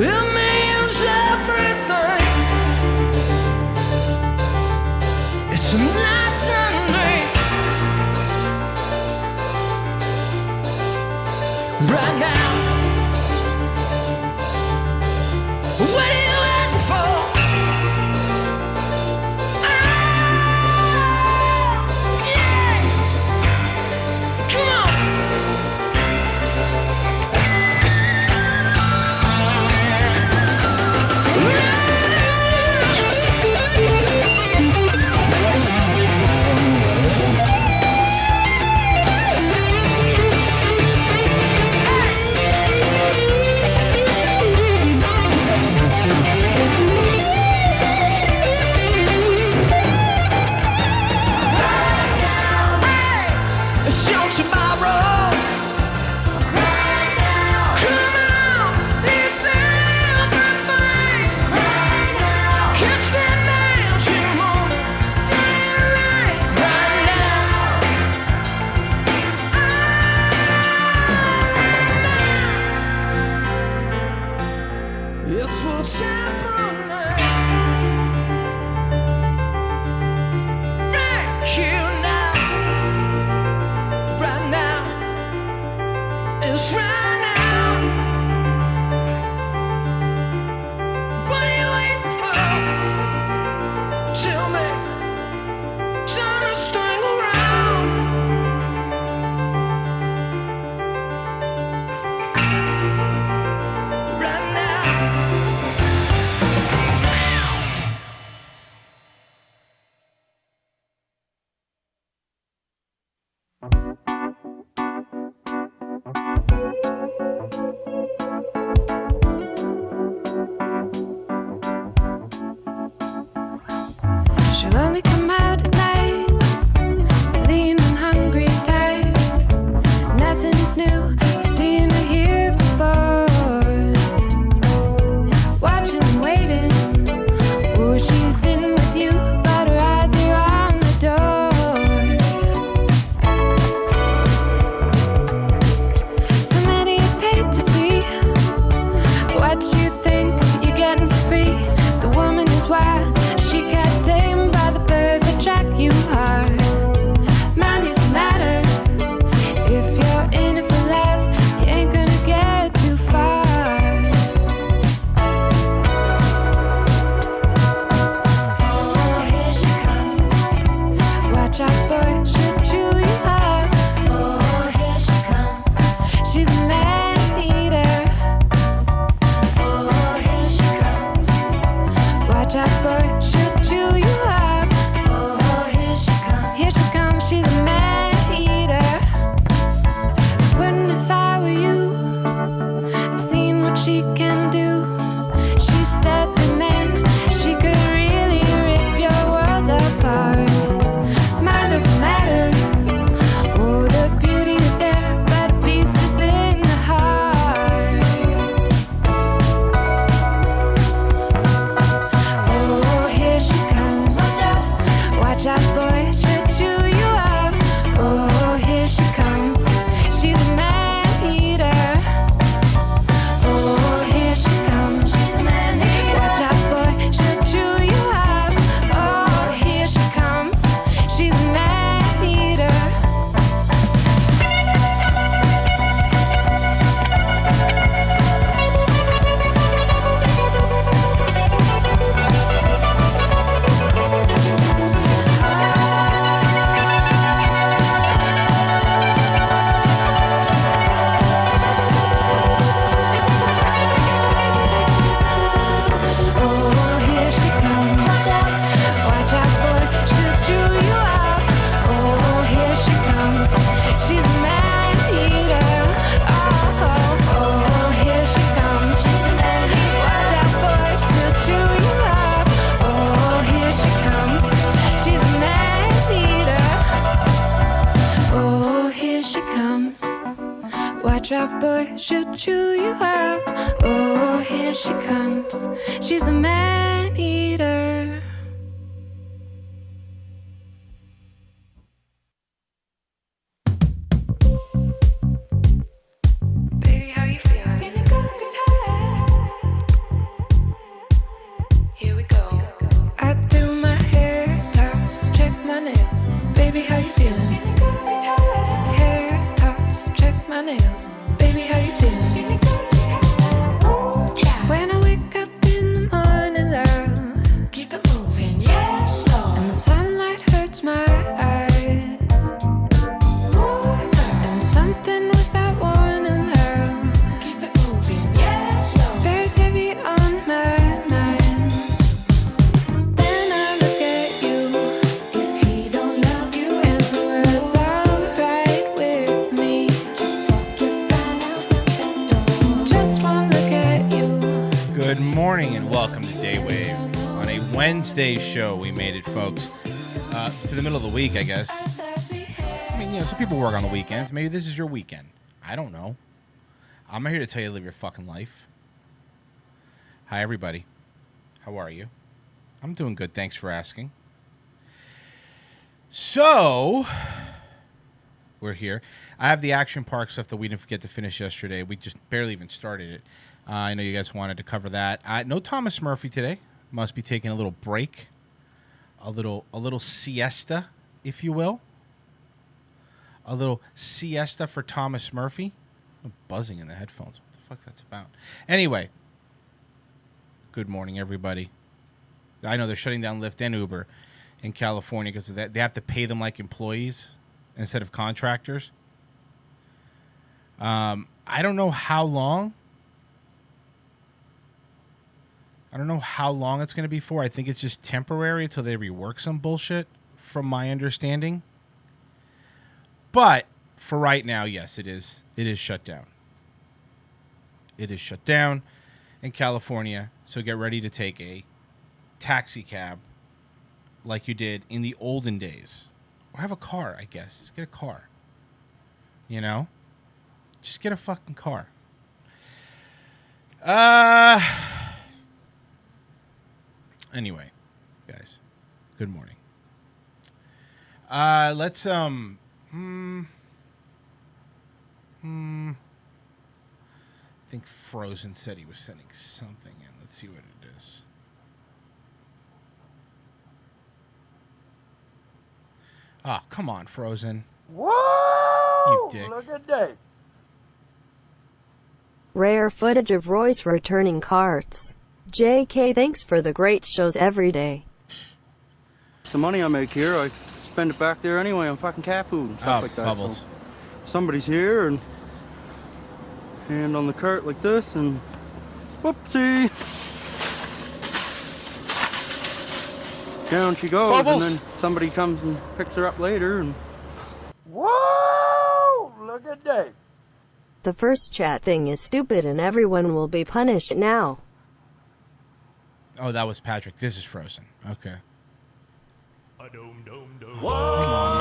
It means everything. It's a night and day. Right now, what are you waiting for? Oh, yeah. Come on. It's what's happening right here now, right now. It's right now. What are you waiting for? Tell me, turn this thing around. Right now. She'll only come out at night, lean and hungry type. Nothing's new, you've seen her here before. Watching and waiting, oh, she's in with you, but her eyes are on the door. So many have paid to see what you think you're getting for free. The woman is wild, she got tamed by the perfect track you are. Money's the matter. If you're in it for love, you ain't gonna get too far. Oh, here she comes. Watch out, boy, she'll chew you up. Oh, here she comes. She's a man-eater. Oh, here she comes. Watch out, boy, she'll chew you up. Oh, here she comes. Here she comes, she's a man-eater. Wouldn't if I were you, I've seen what she can do. She's deadly man, she could really rip your world apart. Mind over matter, oh, the beauty is there, but the beast is in the heart. Oh, here she comes. Watch out, boy, she'll chew you up. Oh, here she comes. She's a man-eater. Oh, here she comes. She's a man-eater. Watch out, boy, she'll chew you up. Oh, here she comes. She's a man-eater. Oh, here she comes. Watch out, boy, she'll chew you up. Oh, here she comes. She's a man-eater. Oh, here she comes. She's a man-eater. Watch out, boy, she'll chew you up. Oh, here she comes. She's a man-eater. Oh, here she comes. Watch out, boy, she'll chew you up. Oh, here she comes. She's a man-eater. Baby, how you feeling? Feeling good as hell. Good morning and welcome to Daywave on a Wednesday show. We made it, folks, to the middle of the week, I guess. I mean, some people work on the weekends. Maybe this is your weekend. I don't know. I'm not here to tell you to live your fucking life. Hi, everybody. How are you? I'm doing good. Thanks for asking. So, we're here. I have the action park stuff that we didn't forget to finish yesterday. We just barely even started it. I know you guys wanted to cover that. No Thomas Murphy today. Must be taking a little break, a little siesta, if you will. A little siesta for Thomas Murphy. I'm buzzing in the headphones. What the fuck that's about? Anyway, good morning, everybody. I know they're shutting down Lyft and Uber in California because of that. They have to pay them like employees instead of contractors. I don't know how long. I don't know how long it's going to be for. I think it's just temporary until they rework some bullshit, from my understanding. But for right now, yes, it is. It is shut down. It is shut down in California. So get ready to take a taxi cab like you did in the olden days. Or have a car, I guess. Just get a car. You know? Just get a fucking car. Anyway, guys, good morning. Let's I think Frozen said he was sending something in. Let's see what it is. Oh, come on, Frozen. Whoa! You dick. Look at that. Rare footage of Royce returning carts. JK, thanks for the great shows every day. The money I make here, I spend it back there anyway on fucking cat food and stuff like that. Bubbles. So somebody's here and hand on the cart like this and whoopsie. Down she goes. Bubbles. And then somebody comes and picks her up later and whoa! Look at that. The first chat thing is stupid and everyone will be punished now. Oh, that was Patrick. This is Frozen. Okay. Come Come on,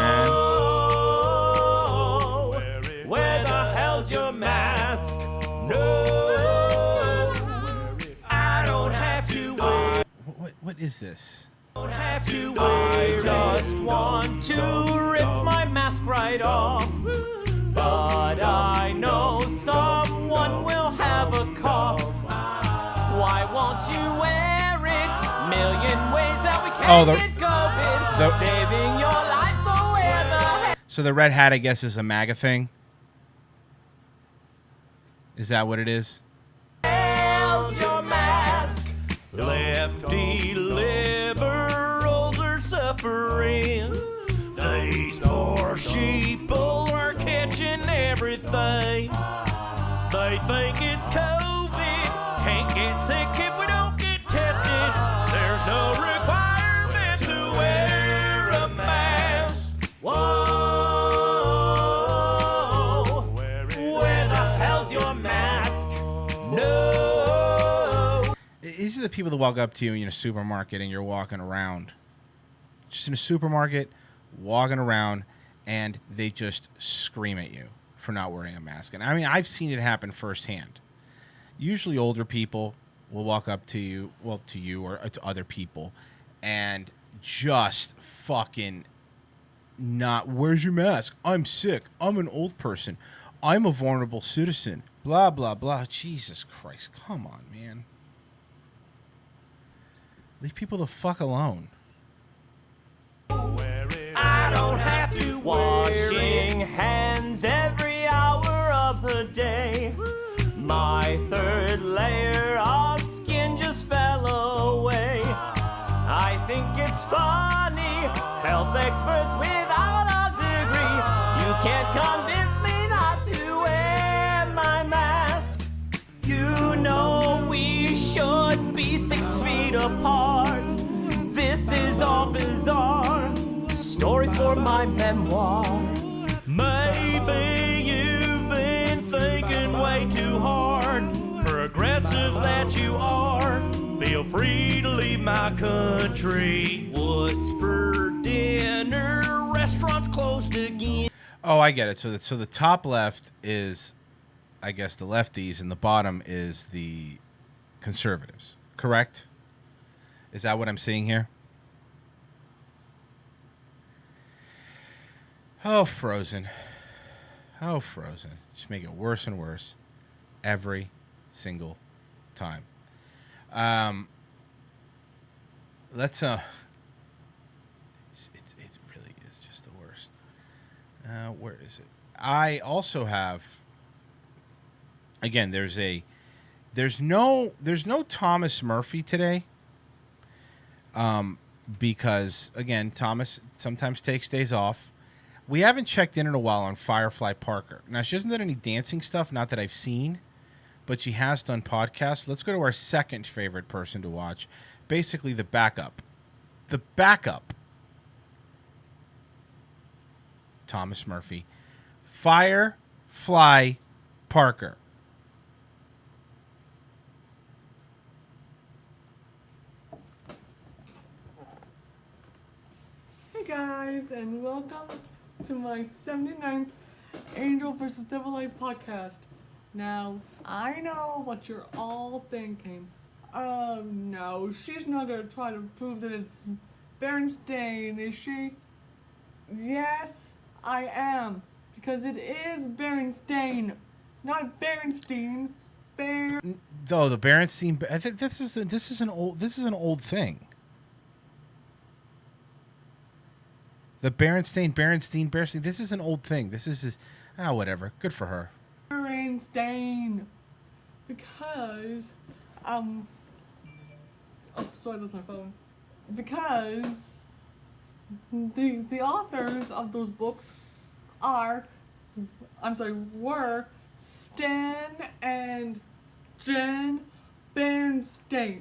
man. Where the hell's your mask? No, I don't have to wear. What is this? I just want to rip my mask right off. But I know someone will have a cough. Why won't you wear it? Million ways that we can get COVID. Saving your life, so wear the So the red hat, I guess, is a MAGA thing? Is that what it is? hell's your mask? Lefty liberals are suffering. These poor sheeple are catching everything. They think it's COVID. Can't get sick if we don't get tested. There's no requirement to wear a mask. Whoa, where the hell's your mask? No. These are the people that walk up to you in a supermarket and you're walking around. Just in a supermarket, walking around, and they just scream at you for not wearing a mask. And I mean, I've seen it happen firsthand. Usually older people will walk up to you, well, to you or to other people, and just fucking not, where's your mask? I'm sick. I'm an old person. I'm a vulnerable citizen. Blah, blah, blah. Jesus Christ. Come on, man. Leave people the fuck alone. I don't have to washing hands every hour of the day. My third layer of skin just fell away. I think it's funny, health experts without a degree. You can't convince me not to wear my mask. You know we should be 6 feet apart. This is all bizarre. Stories for my memoir. Maybe you've been thinking way too hard. Progressive that you are. feel free to leave my country. What's for dinner? Restaurants closed again. Oh, I get it. So the top left is, I guess, the lefties, and the bottom is the conservatives. Correct? Is that what I'm seeing here? Oh, Frozen. Oh, Frozen. Just make it worse and worse every single time. Let's it really is just the worst. Where is it? I also have, again, there's no Thomas Murphy today. Because again, Thomas sometimes takes days off. We haven't checked in a while on Firefly Parker. Now, she hasn't done any dancing stuff, not that I've seen, but she has done podcasts. Let's go to our second favorite person to watch. Basically, the backup. The backup. Thomas Murphy. Firefly Parker. Hey guys, and welcome to my 79th Angel vs. Devil Eye podcast. Now, I know what you're all thinking. Oh no, she's not gonna try to prove that it's Berenstain, is she? Yes, I am. Because it is Berenstain, not Berenstein. Though the Berenstein, I think this is an old thing. The Berenstein. This is an old thing. This is whatever. Good for her. Berenstain. Because, oh, sorry, that's my phone. Because the authors of those books were Stan and Jen Berenstain.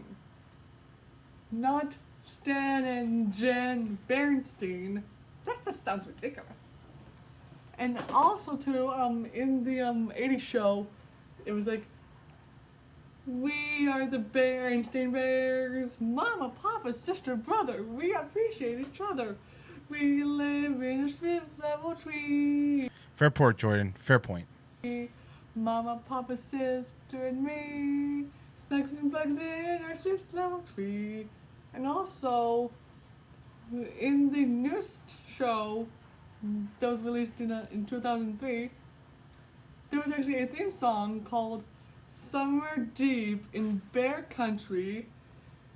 Not Stan and Jen Berenstain. That just sounds ridiculous. And also too, in the 80s show, it was like, we are the Berenstain Bears, Mama, Papa, sister, brother. We appreciate each other. We live in a fifth level tree. Fair point, Jordan. Fair point. Mama, Papa, sister, and me. Snacks and bugs in our fifth level tree. And also, in the newest show that was released in 2003, there was actually a theme song called Somewhere Deep in Bear Country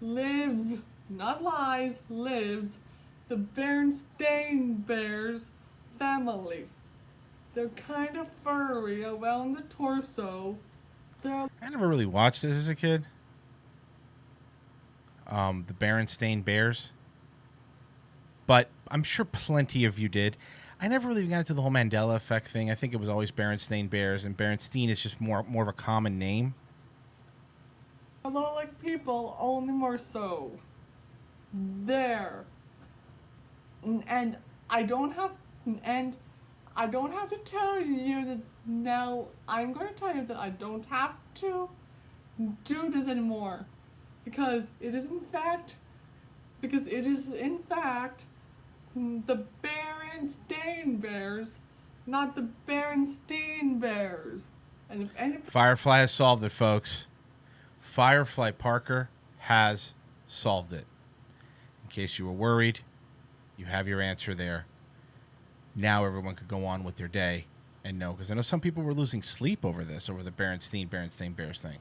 lives, not lies, lives the Berenstain Bears family. They're kind of furry around the torso. I never really watched this as a kid. The Berenstain Bears. But I'm sure plenty of you did. I never really got into the whole Mandela effect thing. I think it was always Berenstain Bears, and Berenstein is just more of a common name. A lot like people, only more so. There. And I don't have to tell you that now. I'm going to tell you that I don't have to do this anymore, because it is in fact the Berenstain Bears, not the Berenstein Bears. And if any Firefly has solved it, folks. Firefly Parker has solved it. In case you were worried, you have your answer there. Now everyone could go on with their day and know, because I know some people were losing sleep over this, over the Berenstain Bears thing.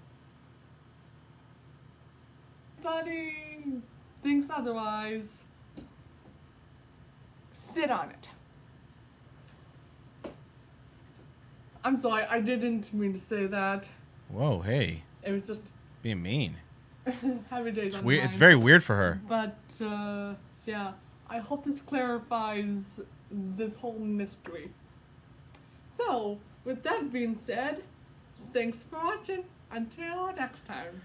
anybody thinks otherwise, sit on it. I'm sorry, I didn't mean to say that. Whoa, hey. It was just Being mean. happy days It's on weird. mine. It's very weird for her. But, yeah, I hope this clarifies this whole mystery. So, with that being said, thanks for watching. Until next time.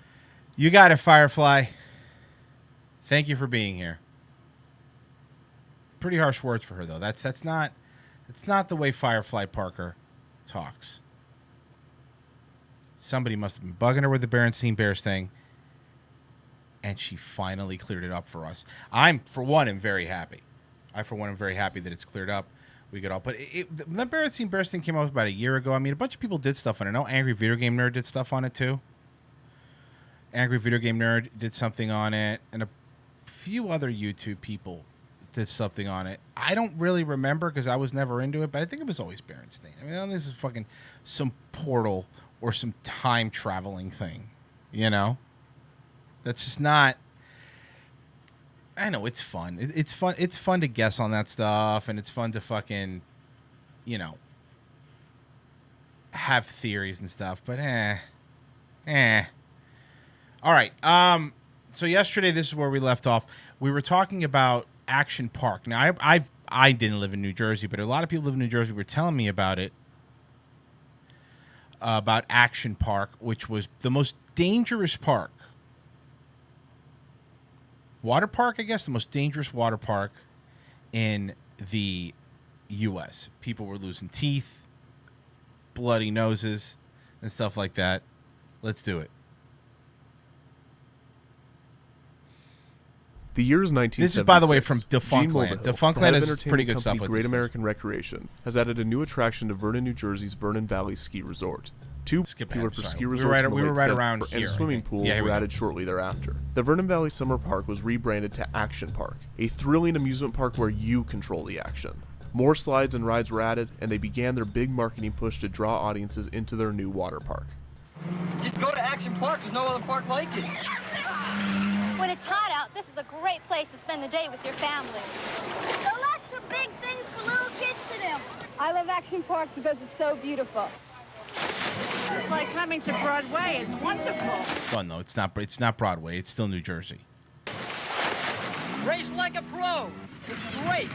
You got it, Firefly. Thank you for being here. Pretty harsh words for her, though. That's not the way Firefly Parker talks. Somebody must have been bugging her with the Berenstain Bears thing. and she finally cleared it up for us. I'm, for one, am very happy. I'm very happy that it's cleared up. We get all, but the Berenstein came out about a year ago. I mean, a bunch of people did stuff on it. I know Angry Video Game Nerd did stuff on it too. Angry Video Game Nerd did something on it, and a few other YouTube people did something on it. I don't really remember because I was never into it, but I think it was always Berenstein. I mean, this is fucking some portal or some time traveling thing, you know? That's just not. I know it's fun. It's fun. It's fun to guess on that stuff, and it's fun to fucking, you know, have theories and stuff. But All right. So yesterday, this is where we left off. We were talking about Action Park. Now, I didn't live in New Jersey, but a lot of people live in New Jersey were telling me about it. About Action Park, which was the most dangerous park. Water park, I guess, the most dangerous water park in the U.S. People were losing teeth, bloody noses, and stuff like that. Let's do it. The year is 1976. This is, by the way, from Gene Defunctland. Mulvihill, Defunctland head of is pretty entertainment good stuff company with Great this American Recreation has added a new attraction to Vernon, New Jersey's Vernon Valley Ski Resort. Two popular for ski resorts in the late 70s, and a swimming pool were added shortly thereafter. The Vernon Valley Summer Park was rebranded to Action Park, a thrilling amusement park where you control the action. More slides and rides were added, and they began their big marketing push to draw audiences into their new water park. Just go to Action Park. There's no other park like it. When it's hot out, this is a great place to spend the day with your family. There are lots of big things for little kids to do. I love Action Park because it's so beautiful. It's like coming to Broadway. It's wonderful. Oh no, it's not. It's not Broadway. It's still New Jersey. Race like a pro. It's great.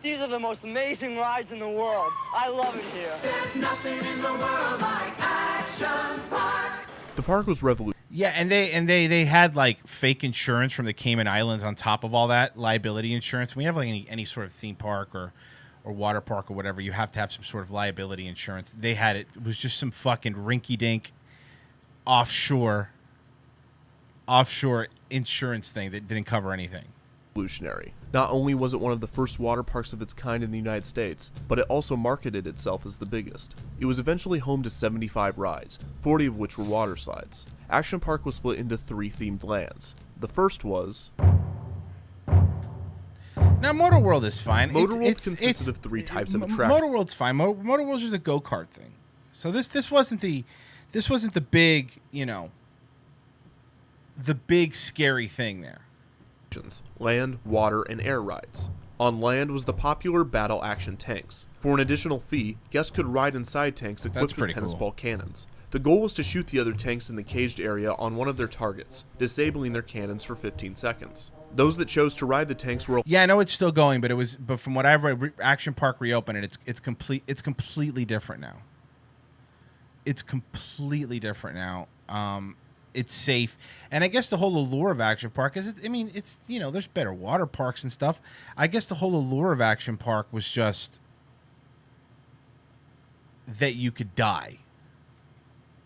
These are the most amazing rides in the world. I love it here. There's nothing in the world like Action Park. The park was revolutionary. Yeah, and they had like fake insurance from the Cayman Islands on top of all that, liability insurance. When you have like any sort of theme park or water park or whatever, you have to have some sort of liability insurance. They had it. It was just some fucking rinky-dink offshore insurance thing that didn't cover anything. Not only was it one of the first water parks of its kind in the United States, but it also marketed itself as the biggest. It was eventually home to 75 rides, 40 of which were water slides. Action Park was split into 3 themed lands. The first was... Now, Motor World is fine. Motor World consisted of 3 types of attractions. Motor World's fine. Motor World's just a go-kart thing. So this wasn't the big, you know, the big scary thing there. Land, water, and air rides. On land was the popular battle action tanks. For an additional fee, guests could ride inside tanks equipped with tennis ball cannons. The goal was to shoot the other tanks in the caged area on one of their targets, disabling their cannons for 15 seconds. Those that chose to ride the tanks were... Yeah, I know it's still going, but from what I've read, Action Park reopened, and it's completely different now. It's completely different now. It's safe, and I guess the whole allure of Action Park is, it's you know, there's better water parks and stuff. I guess the whole allure of Action Park was just that you could die.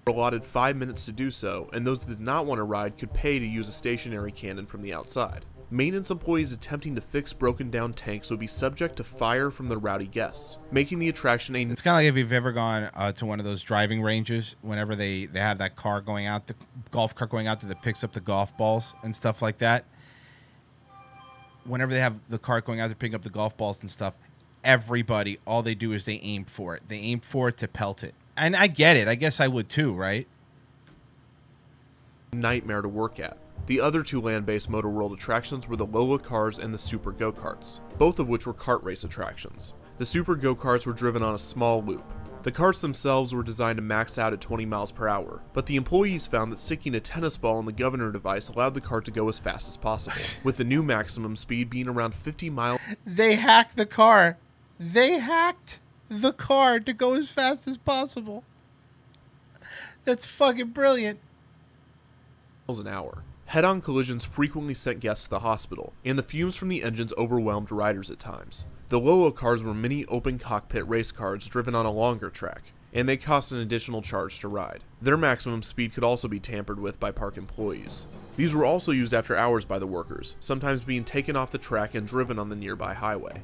Allotted 5 minutes to do so, and those that did not want to ride could pay to use a stationary cannon from the outside. Maintenance employees attempting to fix broken down tanks would be subject to fire from the rowdy guests, making the attraction a... It's kind of like if you've ever gone to one of those driving ranges, whenever they have that car going out, the golf cart going out that picks up the golf balls and stuff like that. Whenever they have the cart going out to pick up the golf balls and stuff, everybody, all they do is they aim for it. They aim for it to pelt it. And I get it. I guess I would too, right? Nightmare to work at. The other 2 land-based Motor World attractions were the Lola cars and the Super Go-Karts, both of which were kart race attractions. The Super Go-Karts were driven on a small loop. The karts themselves were designed to max out at 20 miles per hour, but the employees found that sticking a tennis ball in the governor device allowed the cart to go as fast as possible, with the new maximum speed being around 50 miles. They hacked the car. They hacked the car to go as fast as possible. That's fucking brilliant. An hour. Head-on collisions frequently sent guests to the hospital, and the fumes from the engines overwhelmed riders at times. The Lolo cars were mini open cockpit race cars driven on a longer track. and they cost an additional charge to ride. Their maximum speed could also be tampered with by park employees. These were also used after hours by the workers, sometimes being taken off the track and driven on the nearby highway.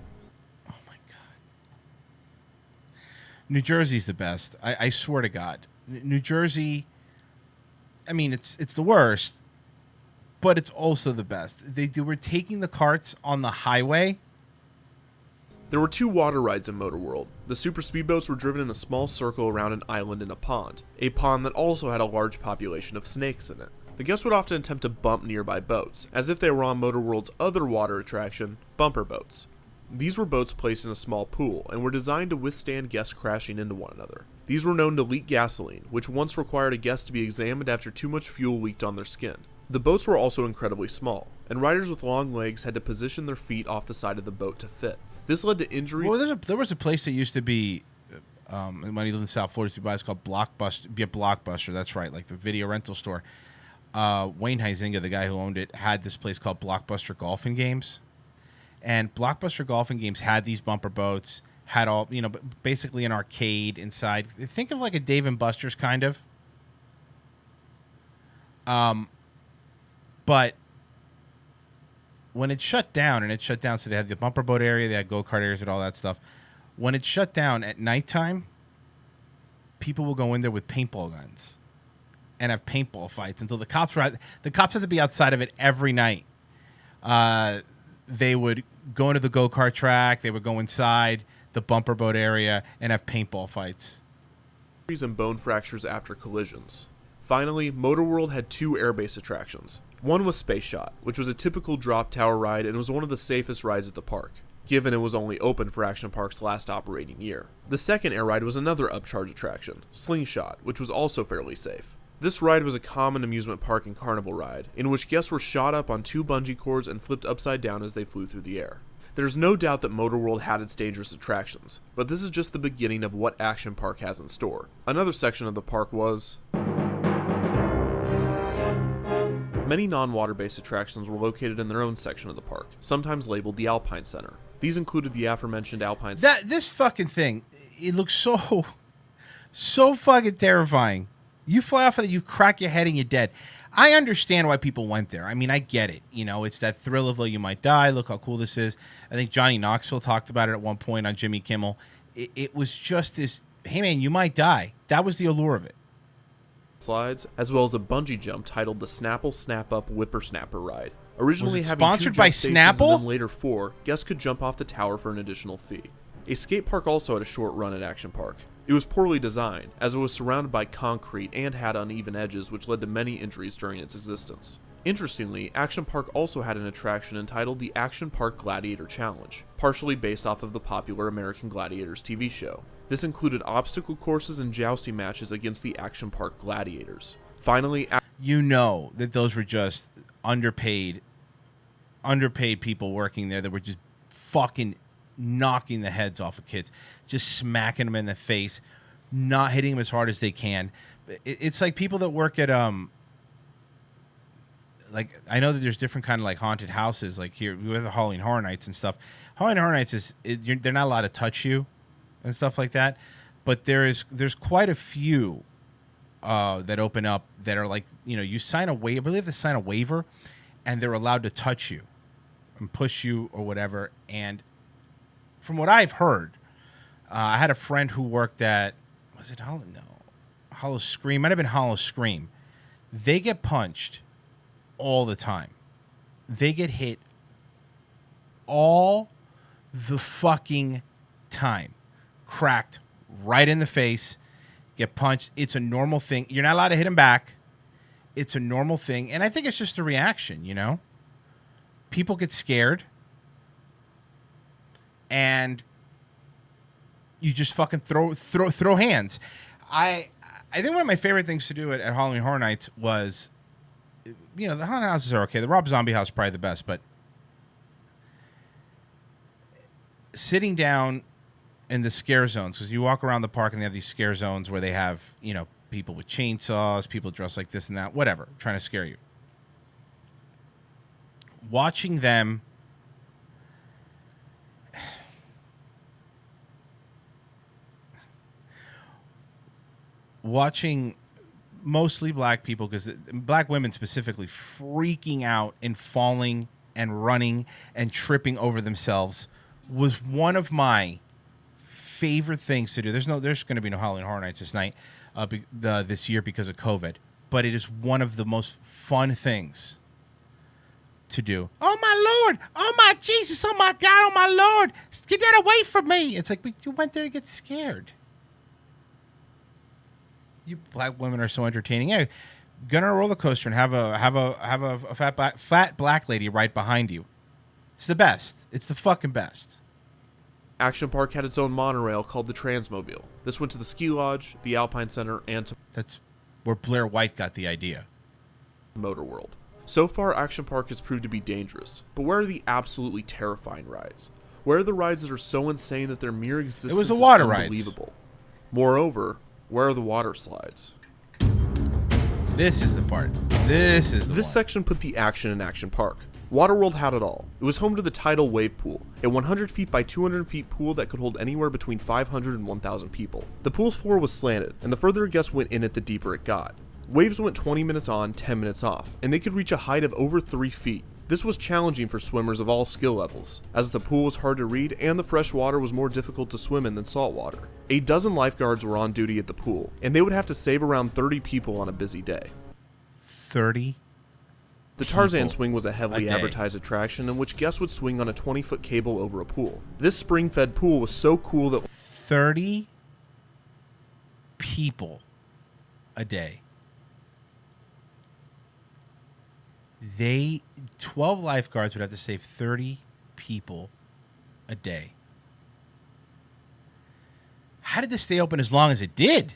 Oh my God. New Jersey's the best. I swear to God. New Jersey, I mean, it's the worst, but it's also the best. They were taking the carts on the highway. There were 2 water rides in Motor World. The super speedboats were driven in a small circle around an island in a pond that also had a large population of snakes in it. The guests would often attempt to bump nearby boats, as if they were on Motor World's other water attraction, bumper boats. These were boats placed in a small pool and were designed to withstand guests crashing into one another. These were known to leak gasoline, which once required a guest to be examined after too much fuel leaked on their skin. The boats were also incredibly small, and riders with long legs had to position their feet off the side of the boat to fit. This led to injury. Well, there was a place that used to be, when you live in South Florida, it's called Blockbuster. Be a Blockbuster, that's right, like the video rental store. Wayne Huizinga, the guy who owned it, had this place called Blockbuster Golf and Games. And Blockbuster Golf and Games had these bumper boats, had all, basically an arcade inside. Think of like a Dave & Buster's kind of. But when it shut down, so they had the bumper boat area, they had go-kart areas and all that stuff. When it shut down at nighttime, people will go in there with paintball guns and have paintball fights until the cops had to be outside of it every night. They would go into the go-kart track, they would go inside the bumper boat area and have paintball fights. And bone fractures after collisions. Finally, Motor World had 2 airbase attractions. One was Space Shot, which was a typical drop tower ride and was one of the safest rides at the park, given it was only open for Action Park's last operating year. The second air ride was another upcharge attraction, Slingshot, which was also fairly safe. This ride was a common amusement park and carnival ride, in which guests were shot up on 2 bungee cords and flipped upside down as they flew through the air. There's no doubt that Motor World had its dangerous attractions, but this is just the beginning of what Action Park has in store. Another section of the park was... Many non-water-based attractions were located in their own section of the park, sometimes labeled the Alpine Center. These included the aforementioned Alpine Center. This fucking thing, it looks so fucking terrifying. You fly off of it, you crack your head and you're dead. I understand why people went there. I mean, I get it. It's that thrill of, you might die. Look how cool this is. I think Johnny Knoxville talked about it at one point on Jimmy Kimmel. It was just this, hey man, you might die. That was the allure of it. Slides, as well as a bungee jump titled the Snapple Snap Up Whippersnapper Ride. Originally was it having sponsored 2 by jump stations Snapple? and then later 4, guests could jump off the tower for an additional fee. A skate park also had a short run at Action Park. It was poorly designed, as it was surrounded by concrete and had uneven edges, which led to many injuries during its existence. Interestingly, Action Park also had an attraction entitled the Action Park Gladiator Challenge, partially based off of the popular American Gladiators TV show. This included obstacle courses and jousting matches against the Action Park Gladiators. Finally, that those were just underpaid people working there that were just fucking knocking the heads off of kids, just smacking them in the face, not hitting them as hard as they can. It's like people that work at I know that there's different kind of haunted houses, like here we have the Halloween Horror Nights and stuff. Halloween Horror Nights they're not allowed to touch you and stuff like that, but there's quite a few that open up that are you sign a waiver. I believe they sign a waiver, and they're allowed to touch you and push you or whatever. And from what I've heard, I had a friend who worked at, was it Hollow Scream? Might have been Hollow Scream. They get punched all the time. They get hit all the fucking time. Cracked right in the face, get punched. It's a normal thing. You're not allowed to hit them back. It's a normal thing. And I think it's just a reaction, People get scared. And you just fucking throw hands. I think one of my favorite things to do at Halloween Horror Nights was, the haunted houses are okay. The Rob Zombie house is probably the best, but sitting down in the scare zones, because you walk around the park and they have these scare zones where they have, people with chainsaws, people dressed like this and that, whatever, trying to scare you. Watching them watching mostly black people, because black women specifically, freaking out and falling and running and tripping over themselves was one of my favorite things to do. There's going to be no Halloween Horror Nights this night, this year because of COVID, but it is one of the most fun things to do. Oh my Lord! Oh my Jesus! Oh my God! Oh my Lord! Get that away from me! It's like you went there to get scared. You black women are so entertaining. Yeah, get on a roller coaster and have a fat black lady right behind you. It's the best. It's the fucking best. Action Park had its own monorail called the Transmobile. This went to the ski lodge, the Alpine Center, and to That's where Blair White got the idea. Motor World. So far, Action Park has proved to be dangerous, but where are the absolutely terrifying rides? Where are the rides that are so insane that their mere existence the water is rides. unbelievable? Moreover, where are the water slides? This is the part. This one. Section put the action in Action Park. Waterworld had it all. It was home to the Tidal Wave Pool, a 100 feet by 200 feet pool that could hold anywhere between 500 and 1,000 people. The pool's floor was slanted, and the further a guest went in it, the deeper it got. Waves went 20 minutes on, 10 minutes off, and they could reach a height of over 3 feet. This was challenging for swimmers of all skill levels, as the pool was hard to read and the fresh water was more difficult to swim in than salt water. A dozen lifeguards were on duty at the pool, and they would have to save around 30 people on a busy day. 30? The Tarzan swing was a heavily advertised attraction in which guests would swing on a 20-foot cable over a pool. This spring-fed pool was so cool that 30 people a day. 12 lifeguards would have to save 30 people a day. How did this stay open as long as it did?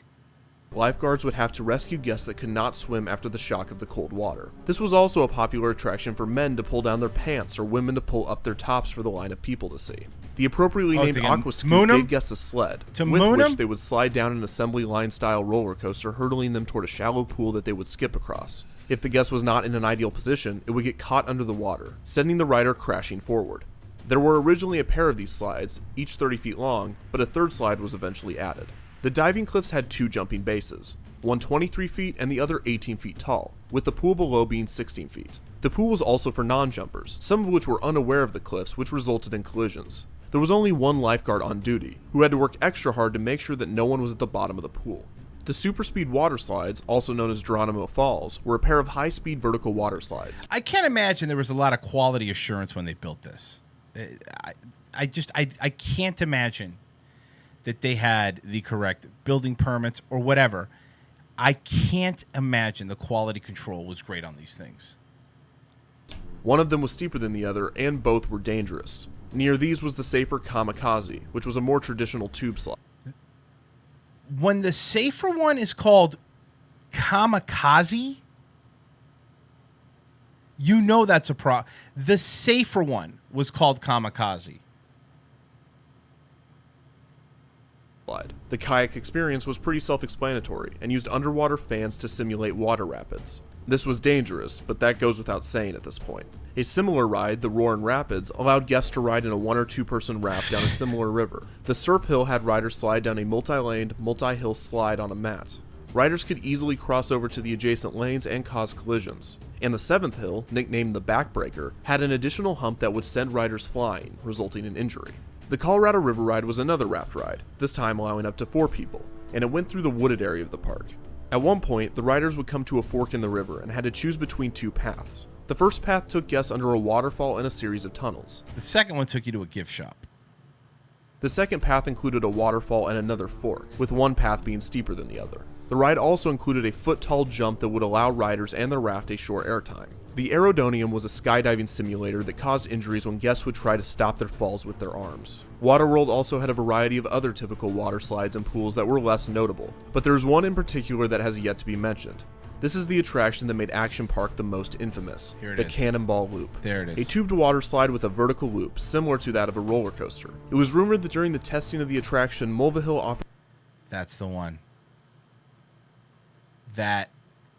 Lifeguards would have to rescue guests that could not swim after the shock of the cold water. This was also a popular attraction for men to pull down their pants or women to pull up their tops for the line of people to see. The appropriately named Aqua Scoop gave guests a sled, with which they would slide down an assembly line-style roller coaster, hurtling them toward a shallow pool that they would skip across. If the guest was not in an ideal position, it would get caught under the water, sending the rider crashing forward. There were originally a pair of these slides, each 30 feet long, but a third slide was eventually added. The diving cliffs had 2 jumping bases, one 23 feet and the other 18 feet tall, with the pool below being 16 feet. The pool was also for non-jumpers, some of which were unaware of the cliffs, which resulted in collisions. There was only one lifeguard on duty, who had to work extra hard to make sure that no one was at the bottom of the pool. The super speed water slides, also known as Geronimo Falls, were a pair of high-speed vertical water slides. I can't imagine there was a lot of quality assurance when they built this. I can't imagine that they had the correct building permits or whatever. I can't imagine the quality control was great on these things. One of them was steeper than the other, and both were dangerous. Near these was the safer Kamikaze, which was a more traditional tube slide. When the safer one is called Kamikaze, you know that's a pro. The safer one was called Kamikaze. The kayak experience was pretty self-explanatory and used underwater fans to simulate water rapids. This was dangerous, but that goes without saying at this point. A similar ride, the Roarin' Rapids, allowed guests to ride in a 1 or 2 person raft down a similar river. The Surf Hill had riders slide down a multi-laned, multi-hill slide on a mat. Riders could easily cross over to the adjacent lanes and cause collisions. And the 7th hill, nicknamed the Backbreaker, had an additional hump that would send riders flying, resulting in injury. The Colorado River Ride was another raft ride, this time allowing up to 4 people, and it went through the wooded area of the park. At one point, the riders would come to a fork in the river and had to choose between 2 paths. The first path took guests under a waterfall and a series of tunnels. The second one took you to a gift shop. The second path included a waterfall and another fork, with one path being steeper than the other. The ride also included a foot-tall jump that would allow riders and their raft a short airtime. The Aerodonium was a skydiving simulator that caused injuries when guests would try to stop their falls with their arms. Waterworld also had a variety of other typical water slides and pools that were less notable, but there is one in particular that has yet to be mentioned. This is the attraction that made Action Park the most infamous, the Cannonball Loop. There it is. A tubed water slide with a vertical loop, similar to that of a roller coaster. It was rumored that during the testing of the attraction, Mulvihill offered... That's the one. That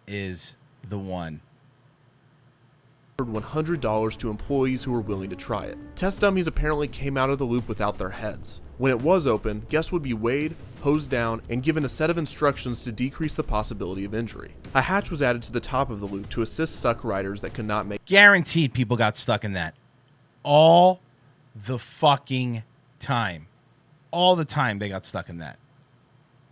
is the one. $100 to employees who were willing to try it. Test dummies apparently came out of the loop without their heads. When it was open, guests would be weighed, hosed down, and given a set of instructions to decrease the possibility of injury. A hatch was added to the top of the loop to assist stuck riders that could not make Guaranteed people got stuck in that. All the fucking time. All the time they got stuck in that.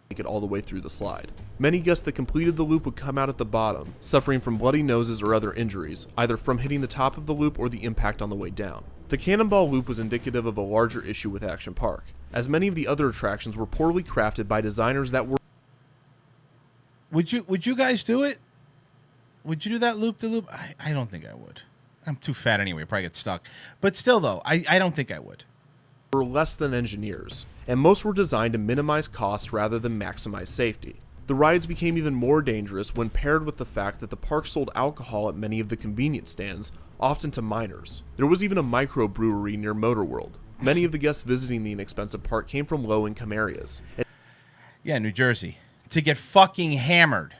it all the way through the slide. Many guessed that completed the loop would come out at the bottom, suffering from bloody noses or other injuries, either from hitting the top of the loop or the impact on the way down. The Cannonball Loop was indicative of a larger issue with Action Park, as many of the other attractions were poorly crafted by designers that were... Would you guys do it? Would you do that loop-de-loop? I don't think I would. I'm too fat anyway, probably get stuck. But still, though, I don't think I would. Were less than engineers, and most were designed to minimize cost rather than maximize safety. The rides became even more dangerous when paired with the fact that the park sold alcohol at many of the convenience stands, often to minors. There was even a microbrewery near Motor World. Many of the guests visiting the inexpensive park came from low-income areas. Yeah, New Jersey. To get fucking hammered.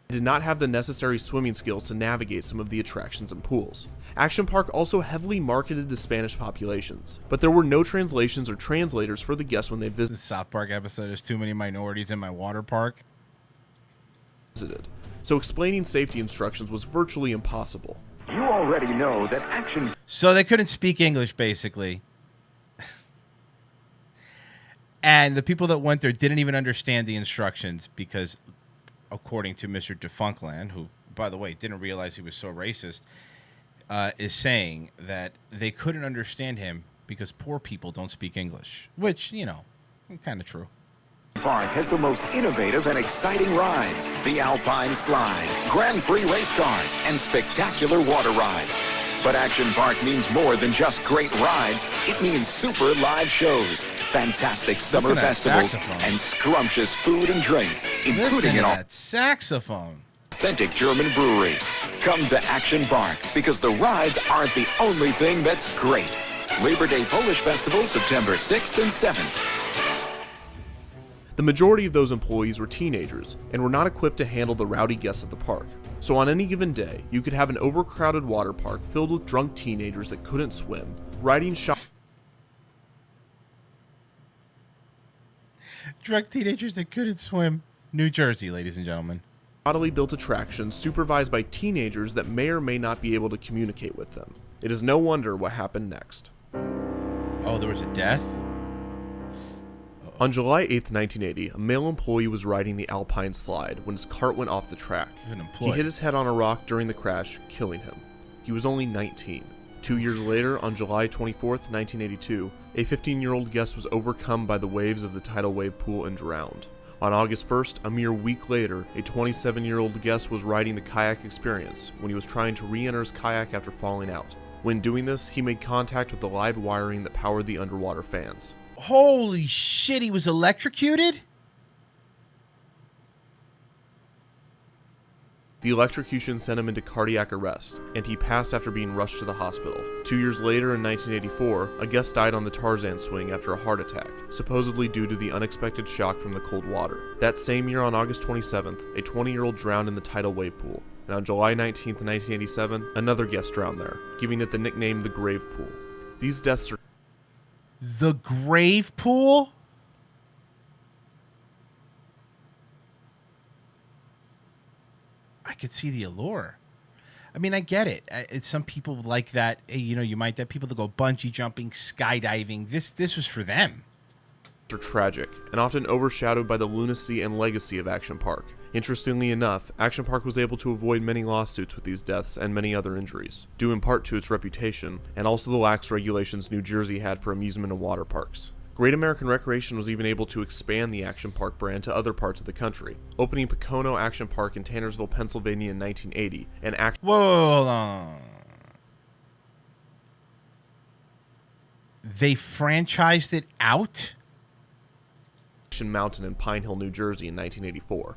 Did not have the necessary swimming skills to navigate some of the attractions and pools. Action Park also heavily marketed to Spanish populations, but there were no translations or translators for the guests when they visited. The South Park episode, there's too many minorities in my water park. So explaining safety instructions was virtually impossible. You already know that Action... So they couldn't speak English, basically. And the people that went there didn't even understand the instructions because, according to Mr. Defunctland, who, by the way, didn't realize he was so racist, is saying that they couldn't understand him because poor people don't speak English. Which, you know, kind of true. Park has the most innovative and exciting rides. The Alpine Slide, Grand Prix race cars, and spectacular water rides. But Action Park means more than just great rides. It means super live shows, fantastic summer festivals, and scrumptious food and drink, including that saxophone. Authentic German breweries. Come to Action Park because the rides aren't the only thing that's great. Labor Day Polish Festival, September 6th and 7th. The majority of those employees were teenagers and were not equipped to handle the rowdy guests at the park. So on any given day, you could have an overcrowded water park filled with drunk teenagers that couldn't swim, riding Drunk teenagers that couldn't swim. New Jersey, ladies and gentlemen. Modelly built attractions supervised by teenagers that may or may not be able to communicate with them. It is no wonder what happened next. Oh, there was a death? On July 8th, 1980, a male employee was riding the Alpine Slide when his cart went off the track. He hit his head on a rock during the crash, killing him. He was only 19. 2 years later, on July 24th, 1982, a 15-year-old guest was overcome by the waves of the tidal wave pool and drowned. On August 1st, a mere week later, a 27-year-old guest was riding the kayak experience when he was trying to re-enter his kayak after falling out. When doing this, he made contact with the live wiring that powered the underwater fans. Holy shit, he was electrocuted? The electrocution sent him into cardiac arrest, and he passed after being rushed to the hospital. 2 years later, in 1984, a guest died on the Tarzan swing after a heart attack, supposedly due to the unexpected shock from the cold water. That same year, on August 27th, a 20-year-old drowned in the tidal wave pool. And on July 19th, 1987, another guest drowned there, giving it the nickname the Grave Pool. These deaths are... The Grave Pool? I could see the allure. I mean, I get it. Some people like that. You know, you might have people that go bungee jumping, skydiving. This was for them. Are tragic and often overshadowed by the lunacy and legacy of Action Park. Interestingly enough, Action Park was able to avoid many lawsuits with these deaths and many other injuries, due in part to its reputation and also the lax regulations New Jersey had for amusement and water parks. Great American Recreation was even able to expand the Action Park brand to other parts of the country, opening Pocono Action Park in Tannersville, Pennsylvania in 1980, and Whoa, hold on. They franchised it out? Mountain in Pine Hill, New Jersey in 1984.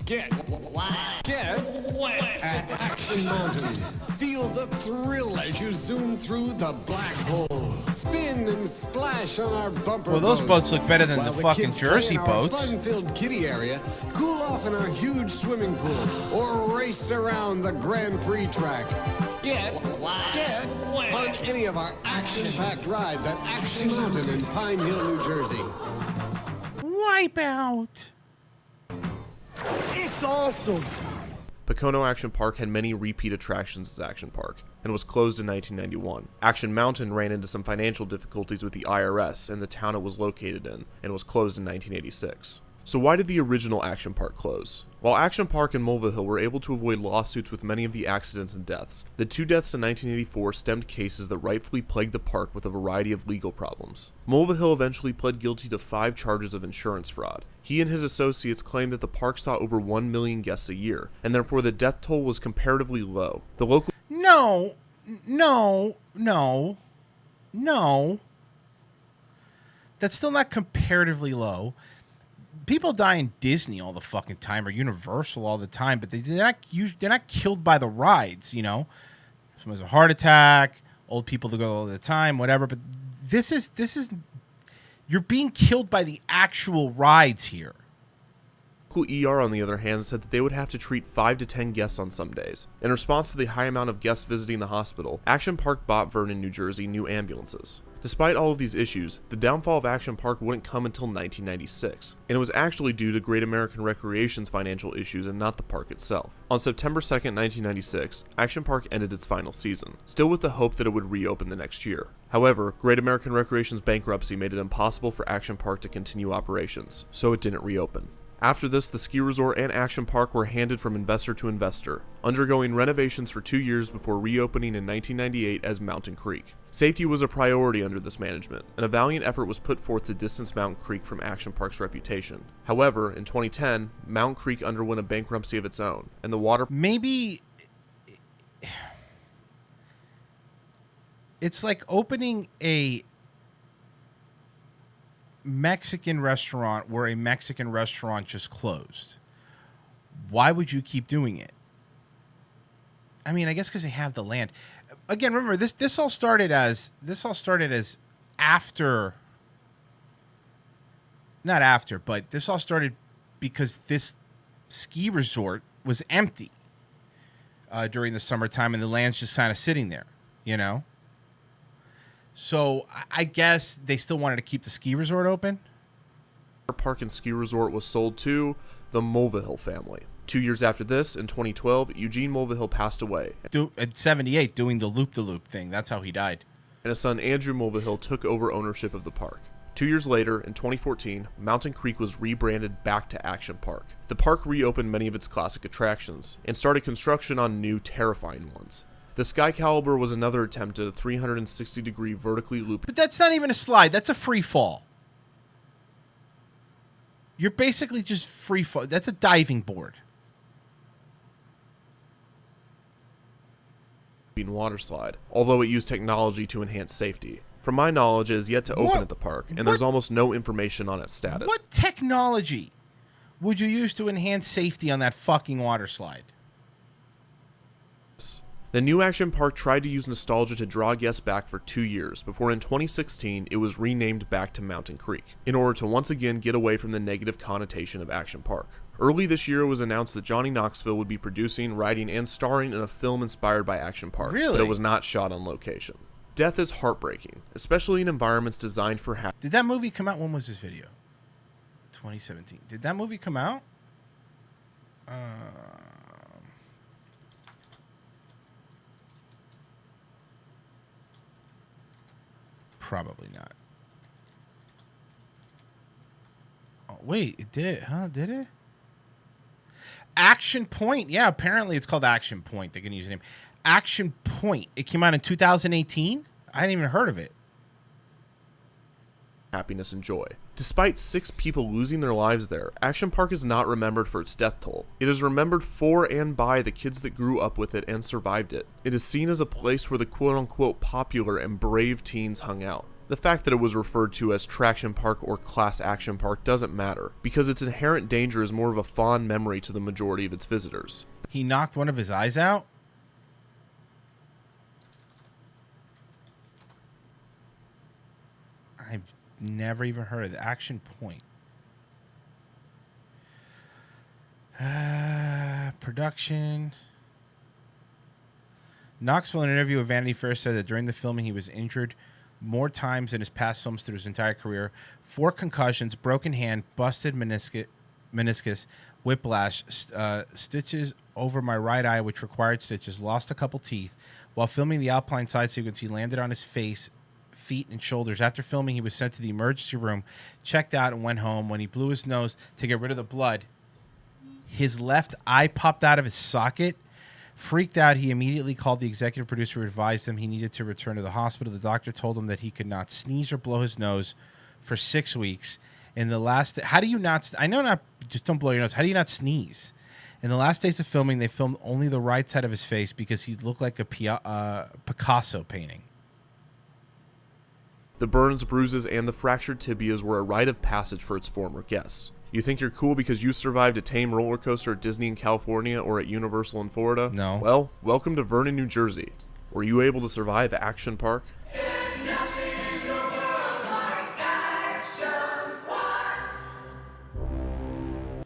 Get wet at Action Mountain. Feel the thrill as you zoom through the black hole. Spin and splash on our bumper Well, those boats look better than While the fucking kids Jersey play in our boats. fun-filled kiddie area, cool off in our huge swimming pool, or race around the Grand Prix track. Get on any of our action-packed rides at Action Mountain in Pine Hill, New Jersey. Wipeout. It's awesome. Pocono Action Park had many repeat attractions as Action Park, and was closed in 1991. Action Mountain ran into some financial difficulties with the IRS and the town it was located in, and was closed in 1986. So why did the original Action Park close? While Action Park and Mulvihill were able to avoid lawsuits with many of the accidents and deaths, the two deaths in 1984 stemmed cases that rightfully plagued the park with a variety of legal problems. Mulvihill eventually pled guilty to 5 charges of insurance fraud. He and his associates claimed that the park saw over 1 million guests a year, and therefore the death toll was comparatively low. The local No. That's still not comparatively low. People die in Disney all the fucking time, or Universal all the time, but they're not killed by the rides, you know. Someone has a heart attack, old people that go all the time, whatever. But this is you're being killed by the actual rides here. ER, on the other hand, said that they would have to treat 5 to 10 guests on some days. In response to the high amount of guests visiting the hospital, Action Park bought Vernon, New Jersey, new ambulances. Despite all of these issues, the downfall of Action Park wouldn't come until 1996, and it was actually due to Great American Recreation's financial issues and not the park itself. On September 2nd, 1996, Action Park ended its final season, still with the hope that it would reopen the next year. However, Great American Recreation's bankruptcy made it impossible for Action Park to continue operations, so it didn't reopen. After this, the ski resort and Action Park were handed from investor to investor, undergoing renovations for 2 years before reopening in 1998 as Mountain Creek. Safety was a priority under this management, and a valiant effort was put forth to distance Mountain Creek from Action Park's reputation. However, in 2010, Mountain Creek underwent a bankruptcy of its own, and the water... Maybe it's like opening a Mexican restaurant where a Mexican restaurant just closed. Why would you keep doing it? I mean, I guess because they have the land. Again, remember this all started as after, not after, but this all started because this ski resort was empty during the summertime, and the land's just kind of sitting there, you know. So I guess they still wanted to keep the ski resort open. Park and ski resort was sold to the Mulvihill family. 2 years after this, in 2012, Eugene Mulvihill passed away. At 78, doing the loop-the-loop thing. That's how he died. And his son Andrew Mulvihill took over ownership of the park. 2 years later, in 2014, Mountain Creek was rebranded back to Action Park. The park reopened many of its classic attractions, and started construction on new, terrifying ones. The Sky Caliber was another attempt at a 360-degree vertically looped... But that's not even a slide. That's a free fall. You're basically just free fall. That's a diving board. Water slide, although it used technology to enhance safety. From my knowledge, it is yet to open at the park, and there's almost no information on its status. What technology would you use to enhance safety on that fucking water slide? The new Action Park tried to use nostalgia to draw guests back for 2 years, before in 2016 it was renamed back to Mountain Creek, in order to once again get away from the negative connotation of Action Park. Early this year, it was announced that Johnny Knoxville would be producing, writing, and starring in a film inspired by Action Park, but it was not shot on location. Death is heartbreaking, especially in environments designed for Did that movie come out? When was this video? 2017. Did that movie come out? Probably not. Oh, wait, it did, huh? Did it? Action Point. Yeah, apparently it's called Action Point. They're going to use the name. Action Point. It came out in 2018. I hadn't even heard of it. Happiness and joy. Despite 6 people losing their lives there, Action Park is not remembered for its death toll. It is remembered for and by the kids that grew up with it and survived it. It is seen as a place where the quote-unquote popular and brave teens hung out. The fact that it was referred to as Traction Park or Class Action Park doesn't matter, because its inherent danger is more of a fond memory to the majority of its visitors. He knocked one of his eyes out? I've never even heard of the Action Point. Production. Knoxville, in an interview with Vanity Fair, said that during the filming he was injured more times in his past films through his entire career. 4 concussions, broken hand, busted meniscus, whiplash, stitches over my right eye, which required stitches, lost a couple teeth. While filming the Alpine side sequence, he landed on his face, feet, and shoulders. After filming, he was sent to the emergency room, checked out, and went home. When he blew his nose to get rid of the blood, his left eye popped out of his socket. Freaked out, he immediately called the executive producer who advised him he needed to return to the hospital. The doctor told him that he could not sneeze or blow his nose for 6 weeks. In the last, how do you not? I know not. Just don't blow your nose. How do you not sneeze? In the last days of filming, they filmed only the right side of his face because he looked like a Picasso painting. The burns, bruises, and the fractured tibias were a rite of passage for its former guests. You think you're cool because you survived a tame roller coaster at Disney in California or at Universal in Florida? No. Well, welcome to Vernon, New Jersey. Were you able to survive Action Park?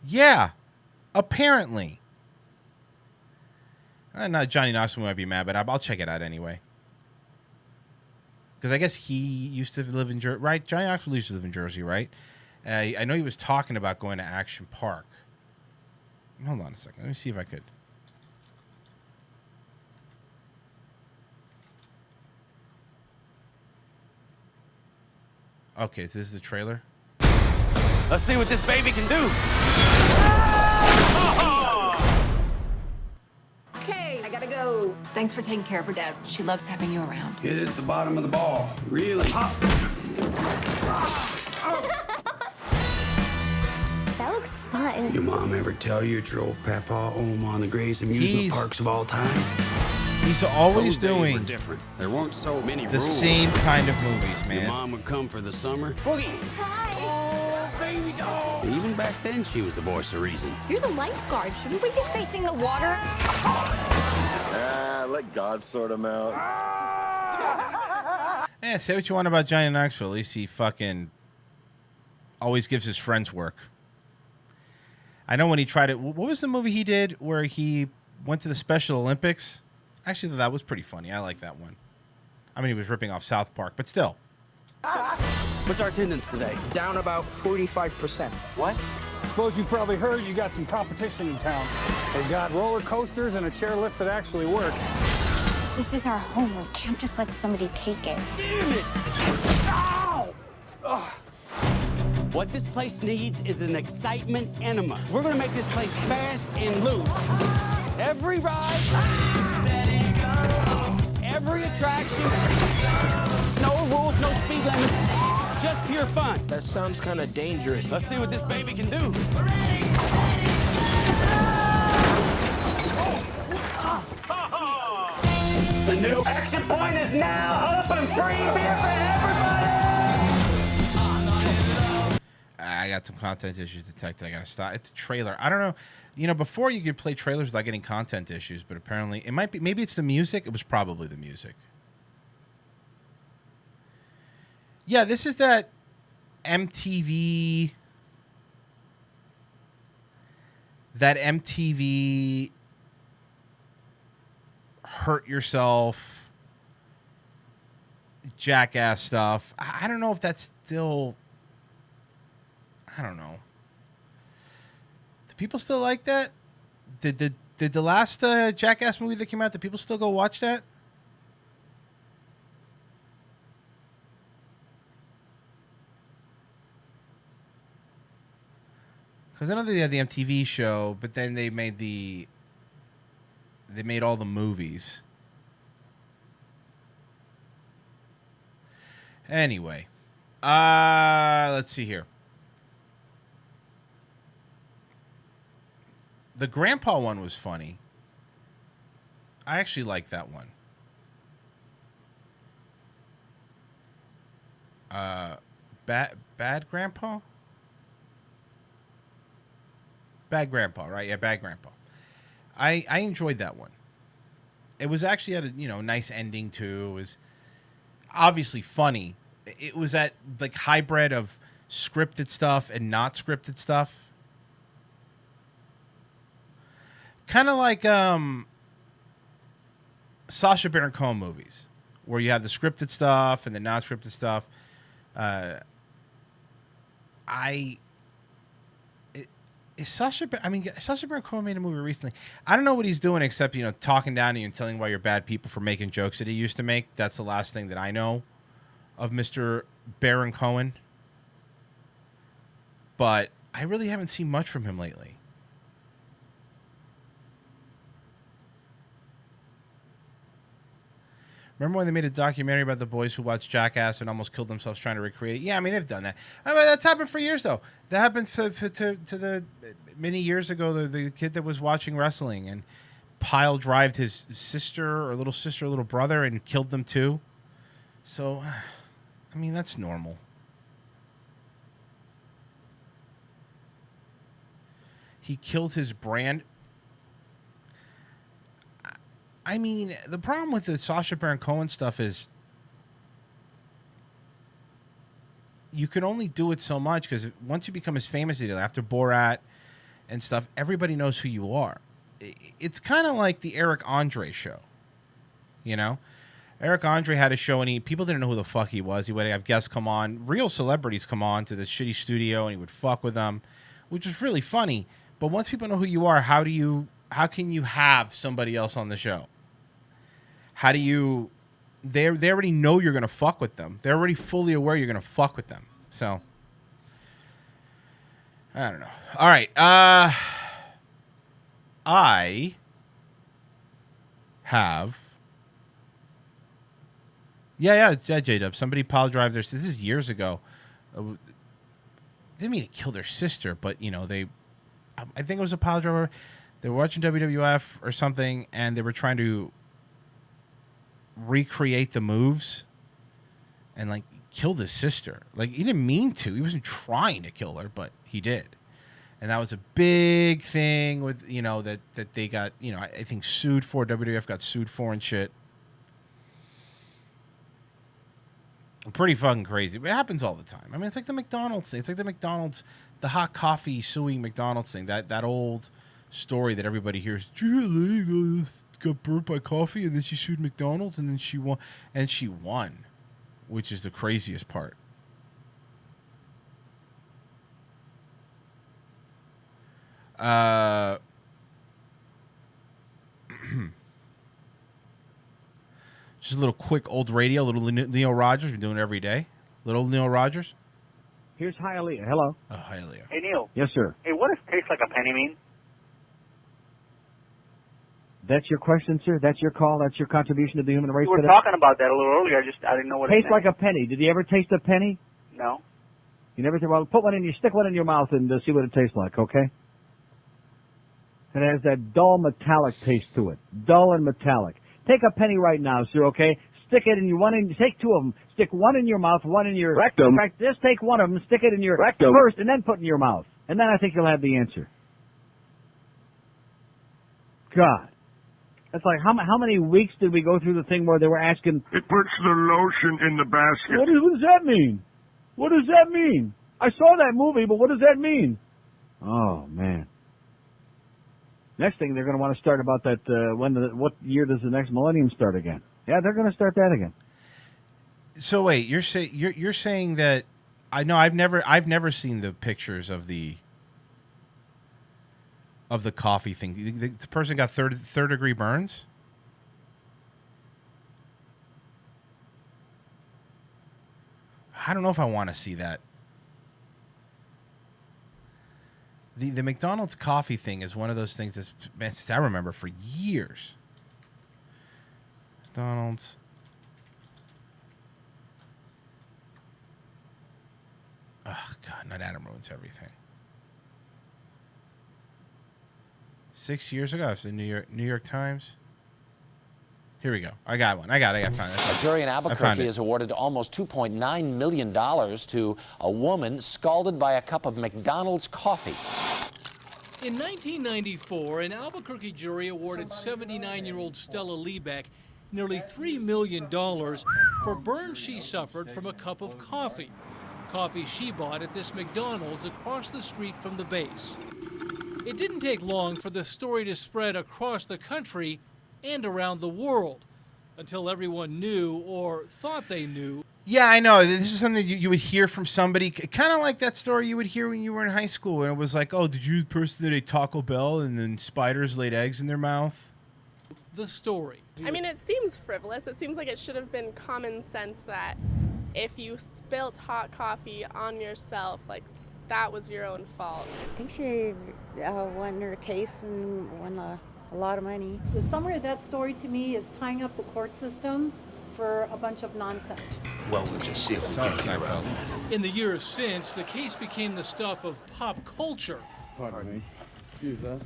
Yeah, apparently. Not Johnny Knoxville might be mad, but I'll check it out anyway. Because I guess he used to live in Jersey, right? Johnny Knoxville used to live in Jersey, right? I know he was talking about going to Action Park. Hold on a second. Let me see if I could. Okay, so this is the trailer. Let's see what this baby can do. Okay, I gotta go. Thanks for taking care of her, Dad. She loves having you around. Hit it at the bottom of the ball. Really hot. That looks fun. Your mom ever tell you it's your old papa home on the greatest amusement parks of all time? He's always Those days doing were different. There weren't so many the rules. same kind of movies, man. Your mom would come for the summer. Boogie. Hi. Oh, baby doll. And even back then, she was the voice of reason. You're the lifeguard. Shouldn't we be facing the water? Let God sort him out. Yeah, say what you want about Johnny Knoxville. At least he fucking always gives his friends work. I know when he tried it. What was the movie he did where he went to the Special Olympics? Actually, that was pretty funny. I like that one. I mean, he was ripping off South Park, but still. What's our attendance today? Down about 45%. What? Suppose you probably heard you got some competition in town. They got roller coasters and a chairlift that actually works. This is our home. We can't just let somebody take it. Damn it! Ow! Ugh. What this place needs is an excitement enema. We're gonna make this place fast and loose. Every ride, every attraction, no rules, no speed limits, just pure fun. That sounds kind of dangerous. Let's see what this baby can do. The new Action Point is now open, free beer for everybody! I got some content issues detected. I gotta stop. It's a trailer. I don't know. You know, before you could play trailers without getting content issues, but apparently it might be. Maybe it's the music. It was probably the music. Yeah, this is that MTV. That MTV hurt yourself, jackass stuff. I don't know if that's still. I don't know. Do people still like that? Did the last Jackass movie that came out, did people still go watch that? Because I know they had the MTV show, but then they made all the movies. Anyway, let's see here. The grandpa one was funny. I actually liked that one. Bad Grandpa? Bad Grandpa, right? Yeah, Bad Grandpa. I enjoyed that one. It was actually had a nice ending too. It was obviously funny. It was that like hybrid of scripted stuff and not scripted stuff. Kind of like Sacha Baron Cohen movies, where you have the scripted stuff and the non scripted stuff. Sacha Baron Cohen made a movie recently. I don't know what he's doing except talking down to you and telling why you're bad people for making jokes that he used to make. That's the last thing that I know of Mr. Baron Cohen. But I really haven't seen much from him lately. Remember when they made a documentary about the boys who watched Jackass and almost killed themselves trying to recreate it? Yeah, I mean, they've done that. I mean, that's happened for years, though. That happened to the many years ago, the kid that was watching wrestling and pile drived his sister or little brother and killed them too. So, I mean, that's normal. He killed his brand. I mean, the problem with the Sacha Baron Cohen stuff is you can only do it so much because once you become as famous as you do, after Borat and stuff, everybody knows who you are. It's kind of like the Eric Andre show, Eric Andre had a show and people didn't know who the fuck he was. He would have guests come on, real celebrities come on to the shitty studio, and he would fuck with them, which was really funny. But once people know who you are, how can you have somebody else on the show? How do you... They already know you're going to fuck with them. They're already fully aware you're going to fuck with them. So, I don't know. All right. I have... Yeah, it's J-Dub. Somebody pile drive their... This is years ago. Didn't mean to kill their sister, but, they... I think it was a pile driver. They were watching WWF or something, and they were trying to recreate the moves and, like, killed his sister. Like, he didn't mean to. He wasn't trying to kill her, but he did. And that was a big thing with, that they got, I think sued for. WWF got sued for and shit. Pretty fucking crazy. It happens all the time. I mean, it's like the McDonald's thing. It's like the hot coffee suing McDonald's thing. That old story that everybody hears. Julie got burnt by coffee, and then she sued McDonald's, and then she won. And she won, which is the craziest part. Just a little quick old radio, little Neil Rogers. Been doing it every day. Little Neil Rogers. Here's Hialeah. Hello. Oh, Hialeah. Hey, Neil. Yes, sir. Hey, what does taste like a penny mean? That's your question, sir? That's your call? That's your contribution to the human race? We were talking about that a little earlier. I didn't know what it Tastes meant. like a penny. Did you ever taste a penny? No. You never? Well, stick one in your mouth and see what it tastes like, okay? It has that dull metallic taste to it. Dull and metallic. Take a penny right now, sir, okay? Stick it in your take two of them. Stick one in your mouth, one in your rectum. In fact, just take one of them, stick it in your rectum first, and then put it in your mouth. And then I think you'll have the answer. God. That's like, how many weeks did we go through the thing where they were asking... It puts the lotion in the basket. What does that mean? What does that mean? I saw that movie, but what does that mean? Oh, man. Next thing, they're going to want to start about that, what year does the next millennium start again? Yeah, they're going to start that again. So wait, you're saying that... I know I've never seen the pictures of the coffee thing. The person got third degree burns? I don't know if I want to see that. The McDonald's coffee thing is one of those things that's I remember for years. McDonald's. Oh, God, not Adam ruins everything. 6 years ago, I was in New York Times. Here we go. I got one. I found it. A jury in Albuquerque is awarded almost $2.9 million to a woman scalded by a cup of McDonald's coffee. In 1994, an Albuquerque jury awarded 79-year-old Stella Liebeck nearly $3 million for burns she suffered from a cup of coffee. Coffee she bought at this McDonald's across the street from the base. It didn't take long for the story to spread across the country and around the world until everyone knew or thought they knew. Yeah, I know. This is something you would hear from somebody, kind of like that story you would hear when you were in high school, and it was like, oh, did you person that ate Taco Bell and then spiders laid eggs in their mouth? The story. I mean, it seems frivolous. It seems like it should have been common sense that if you spilt hot coffee on yourself, like, that was your own fault. I think she won her case and won a lot of money. The summary of that story to me is tying up the court system for a bunch of nonsense. Well, we'll just see if we can figure out. In the years since, the case became the stuff of pop culture. Pardon me. Excuse us.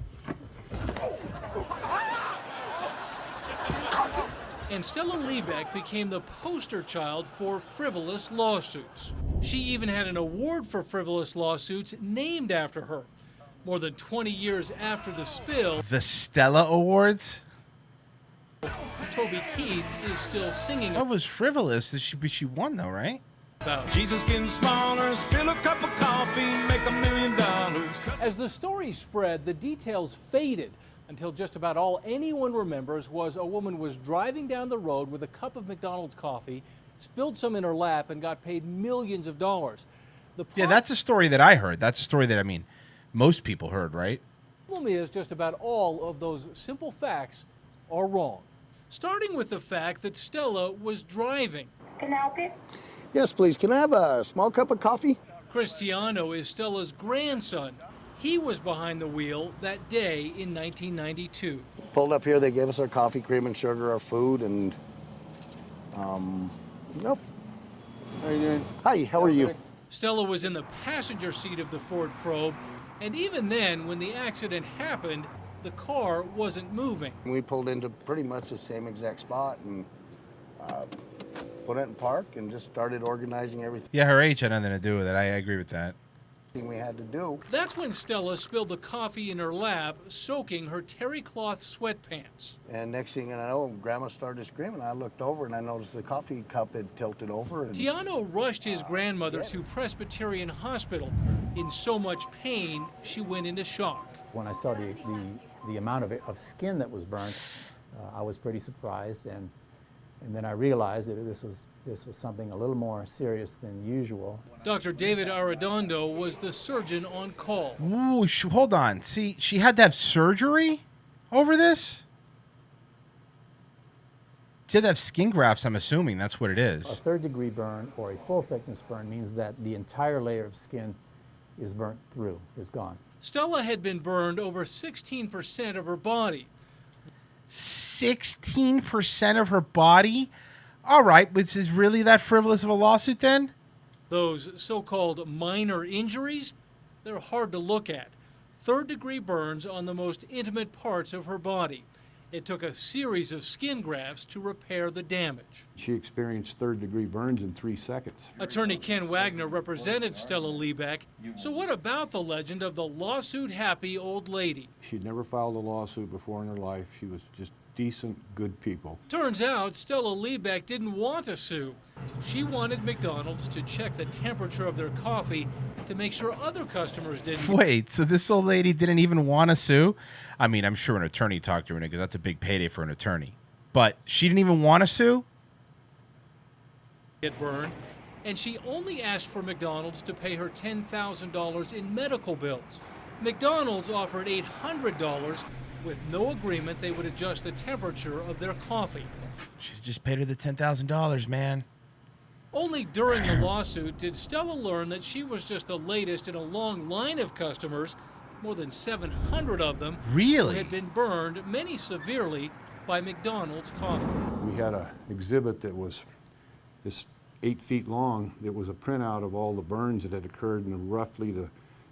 And Stella Liebeck became the poster child for frivolous lawsuits. She even had an award for frivolous lawsuits named after her. More than 20 years after the spill, The Stella Awards? Toby Keith is still singing. That was frivolous. She won, though, right? About Jesus getting smaller, spill a cup of coffee, make $1 million. As the story spread, the details faded until just about all anyone remembers was a woman was driving down the road with a cup of McDonald's coffee, spilled some in her lap, and got paid millions of dollars. Yeah, that's a story that I heard. That's a story that, most people heard, right? The problem is just about all of those simple facts are wrong. Starting with the fact that Stella was driving. Can I help you? Yes, please. Can I have a small cup of coffee? Cristiano is Stella's grandson. He was behind the wheel that day in 1992. Pulled up here, they gave us our coffee, cream and sugar, our food, and nope. How are you doing? Hi, how are you? Stella was in the passenger seat of the Ford Probe, and even then, when the accident happened, the car wasn't moving. We pulled into pretty much the same exact spot and put it in park and just started organizing everything. Yeah, her age had nothing to do with it. I agree with that. We had to do. That's when Stella spilled the coffee in her lap, soaking her terry cloth sweatpants. And next thing I know, Grandma started screaming. I looked over and I noticed the coffee cup had tilted over. And, Tiano rushed his grandmother to Presbyterian Hospital. In so much pain, she went into shock. When I saw the amount of skin that was burnt, I was pretty surprised, and then I realized that this was something a little more serious than usual. Dr. David Arredondo was the surgeon on call. Ooh, hold on. See, she had to have surgery over this? She had to have skin grafts, I'm assuming. That's what it is. A third-degree burn or a full-thickness burn means that the entire layer of skin is burnt through, is gone. Stella had been burned over 16% of her body. 16% of her body? All right, but is really that frivolous of a lawsuit then? Those so-called minor injuries, they're hard to look at. Third-degree burns on the most intimate parts of her body. It took a series of skin grafts to repair the damage. She experienced third-degree burns in 3 seconds. Attorney Ken Wagner represented Stella Liebeck. So what about the legend of the lawsuit-happy old lady? She'd never filed a lawsuit before in her life. She was just decent, good people. Turns out Stella Liebeck didn't want to sue. She wanted McDonald's to check the temperature of their coffee to make sure other customers didn't. Wait, so this old lady didn't even want to sue? I mean, I'm sure an attorney talked to her because that's a big payday for an attorney. But she didn't even want to sue? Get burned, and she only asked for McDonald's to pay her $10,000 in medical bills. McDonald's offered $800 with no agreement they would adjust the temperature of their coffee. She just paid her the $10,000, man. Only during the lawsuit did Stella learn that she was just the latest in a long line of customers, more than 700 of them, really, who had been burned, many severely, by McDonald's coffee. We had an exhibit that was this 8 feet long. It was a printout of all the burns that had occurred in roughly the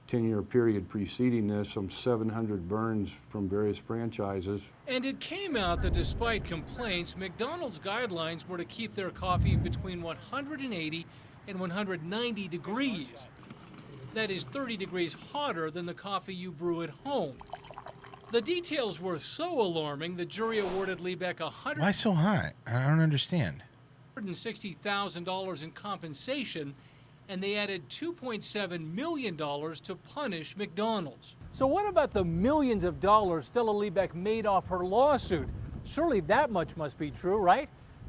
10-year period preceding this, some 700 burns from various franchises. And it came out that despite complaints, McDonald's guidelines were to keep their coffee between 180 and 190 degrees. That is 30 degrees hotter than the coffee you brew at home. The details were so alarming, the jury awarded Liebeck Why so hot? I don't understand. $160,000 in compensation, and they added $2.7 million to punish McDonald's. So what about the millions of dollars Stella Liebeck made off her lawsuit? Surely that much must be true, right?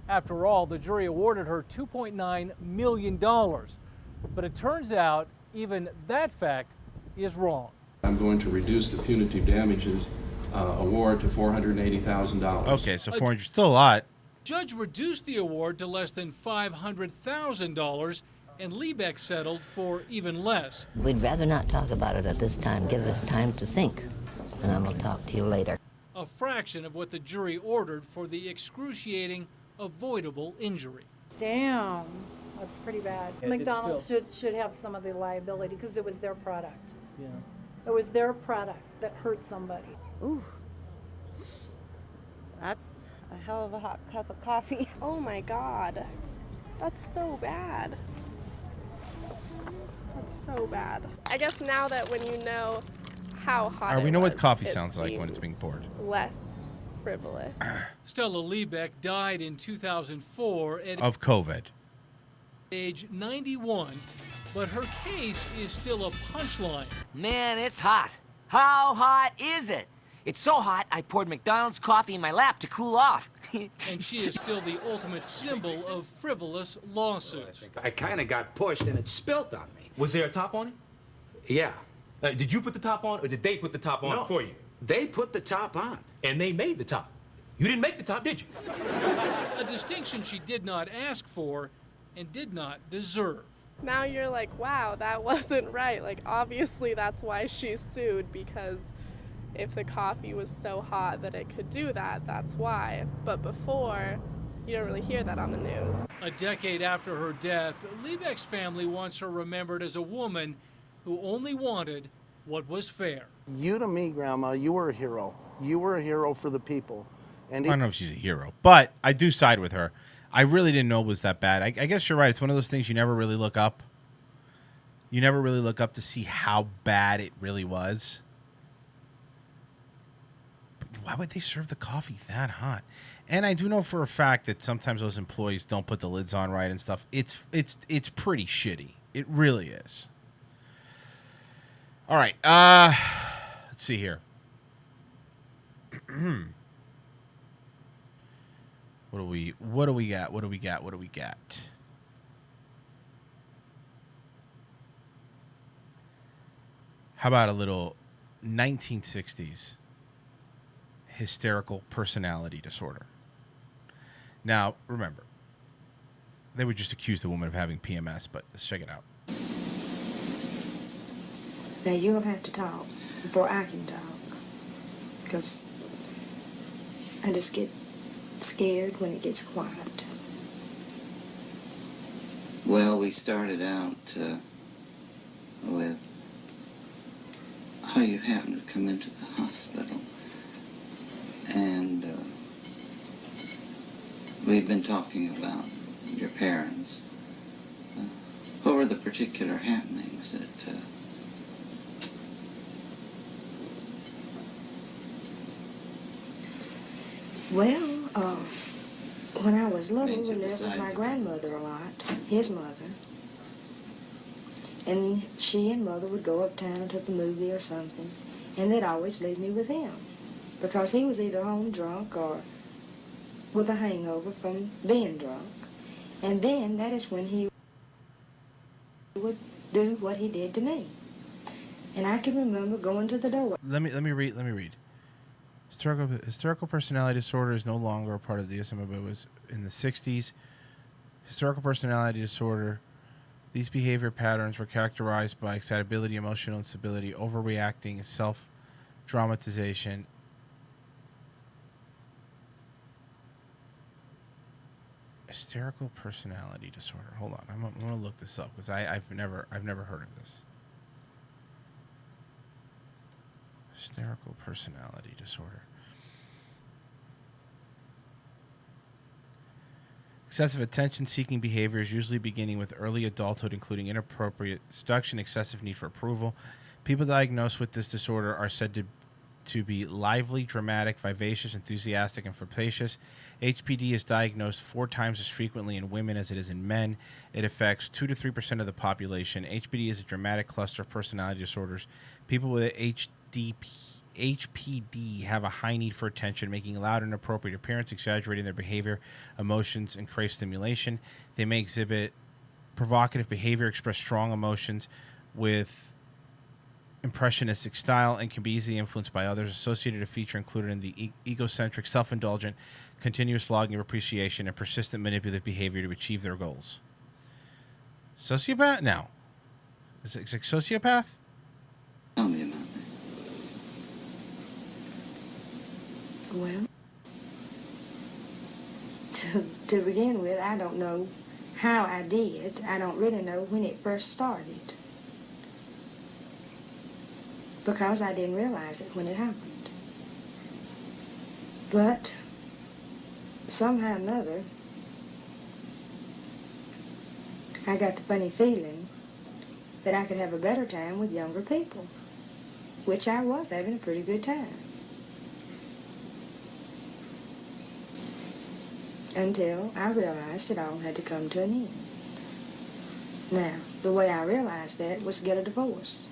After all, the jury awarded her $2.9 million. But it turns out even that fact is wrong. I'm going to reduce the punitive damages award to $480,000. Okay, so 400 still a lot. Judge reduced the award to less than $500,000, and Liebeck settled for even less. We'd rather not talk about it at this time. Give us time to think, and then we'll talk to you later. A fraction of what the jury ordered for the excruciating, avoidable injury. Damn, that's pretty bad. McDonald's should have some of the liability because it was their product. Yeah. It was their product that hurt somebody. Ooh, that's a hell of a hot cup of coffee. Oh my God, that's so bad. That's so bad. I guess now that when you know how hot We know what coffee it sounds like when it's being poured. Less frivolous. Stella Liebeck died in 2004 Of COVID. age 91, but her case is still a punchline. Man, it's hot. How hot is it? It's so hot, I poured McDonald's coffee in my lap to cool off. And she is still the ultimate symbol of frivolous lawsuits. I kind of got pushed and it spilt on me. Was there a top on it? Yeah. Did you put the top on, or did they put the top on for you? They put the top on. And they made the top. You didn't make the top, did you? A distinction she did not ask for and did not deserve. Now you're like, wow, that wasn't right. Like, obviously that's why she sued, because if the coffee was so hot that it could do that, that's why. But before, you don't really hear that on the news. A decade after her death, Liebeck's family wants her remembered as a woman who only wanted what was fair. You to me, Grandma, you were a hero. You were a hero for the people. And I don't know if she's a hero, but I do side with her. I really didn't know it was that bad. I guess you're right. It's one of those things you never really look up. You never really look up to see how bad it really was. But why would they serve the coffee that hot? And I do know for a fact that sometimes those employees don't put the lids on right and stuff. It's pretty shitty. It really is. All right. Let's see here. What do we got? How about a little 1960s hysterical personality disorder? Now, remember, they would just accuse the woman of having PMS, but let's check it out. Now you'll have to talk before I can talk, because I just get scared when it gets quiet. Well, we started out with how you happened to come into the hospital, and we've been talking about your parents. What were the particular happenings that Well, when I was little, we lived with my grandmother a lot, his mother. And she and Mother would go uptown to the movie or something, and they'd always leave me with him, because he was either home drunk or with a hangover from being drunk. And then that is when he would do what he did to me. And I can remember going to the door. Let me read. Hysterical personality disorder is no longer a part of the DSM, but it was in the 60s. Hysterical personality disorder. These behavior patterns were characterized by excitability, emotional instability, overreacting, self-dramatization. Hysterical personality disorder. Hold on, I'm gonna look this up because I've never heard of this. Hysterical personality disorder. Excessive attention-seeking behaviors, usually beginning with early adulthood, including inappropriate seduction, excessive need for approval. People diagnosed with this disorder are said to be lively, dramatic, vivacious, enthusiastic, and flirtatious. HPD is diagnosed 4 times as frequently in women as it is in men. It affects 2 to 3% of the population. HPD is a dramatic cluster of personality disorders. People with HPD have a high need for attention, making loud and inappropriate appearance, exaggerating their behavior, emotions, and crave stimulation. They may exhibit provocative behavior, express strong emotions with impressionistic style, and can be easily influenced by others. Associated feature included in the egocentric, self-indulgent, continuous logging of appreciation, and persistent manipulative behavior to achieve their goals. Sociopath? No. Is it sociopath? Tell me about that. Well, to begin with, I don't know how I did. I don't really know when it first started, because I didn't realize it when it happened. But somehow or another, I got the funny feeling that I could have a better time with younger people, which I was having a pretty good time. Until I realized it all had to come to an end. Now, the way I realized that was to get a divorce.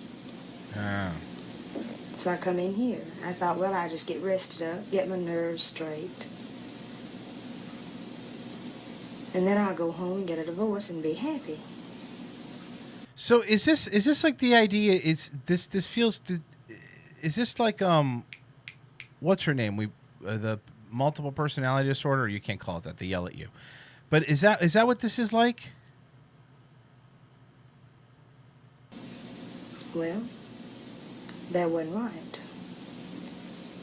So I come in here. I thought, well, I'll just get rested up, get my nerves straight. And then I'll go home and get a divorce and be happy. So is this like the idea? Is this feels? Is this like what's her name? The multiple personality disorder. Or you can't call it that. They yell at you. But is that what this is like? Well, that wasn't right.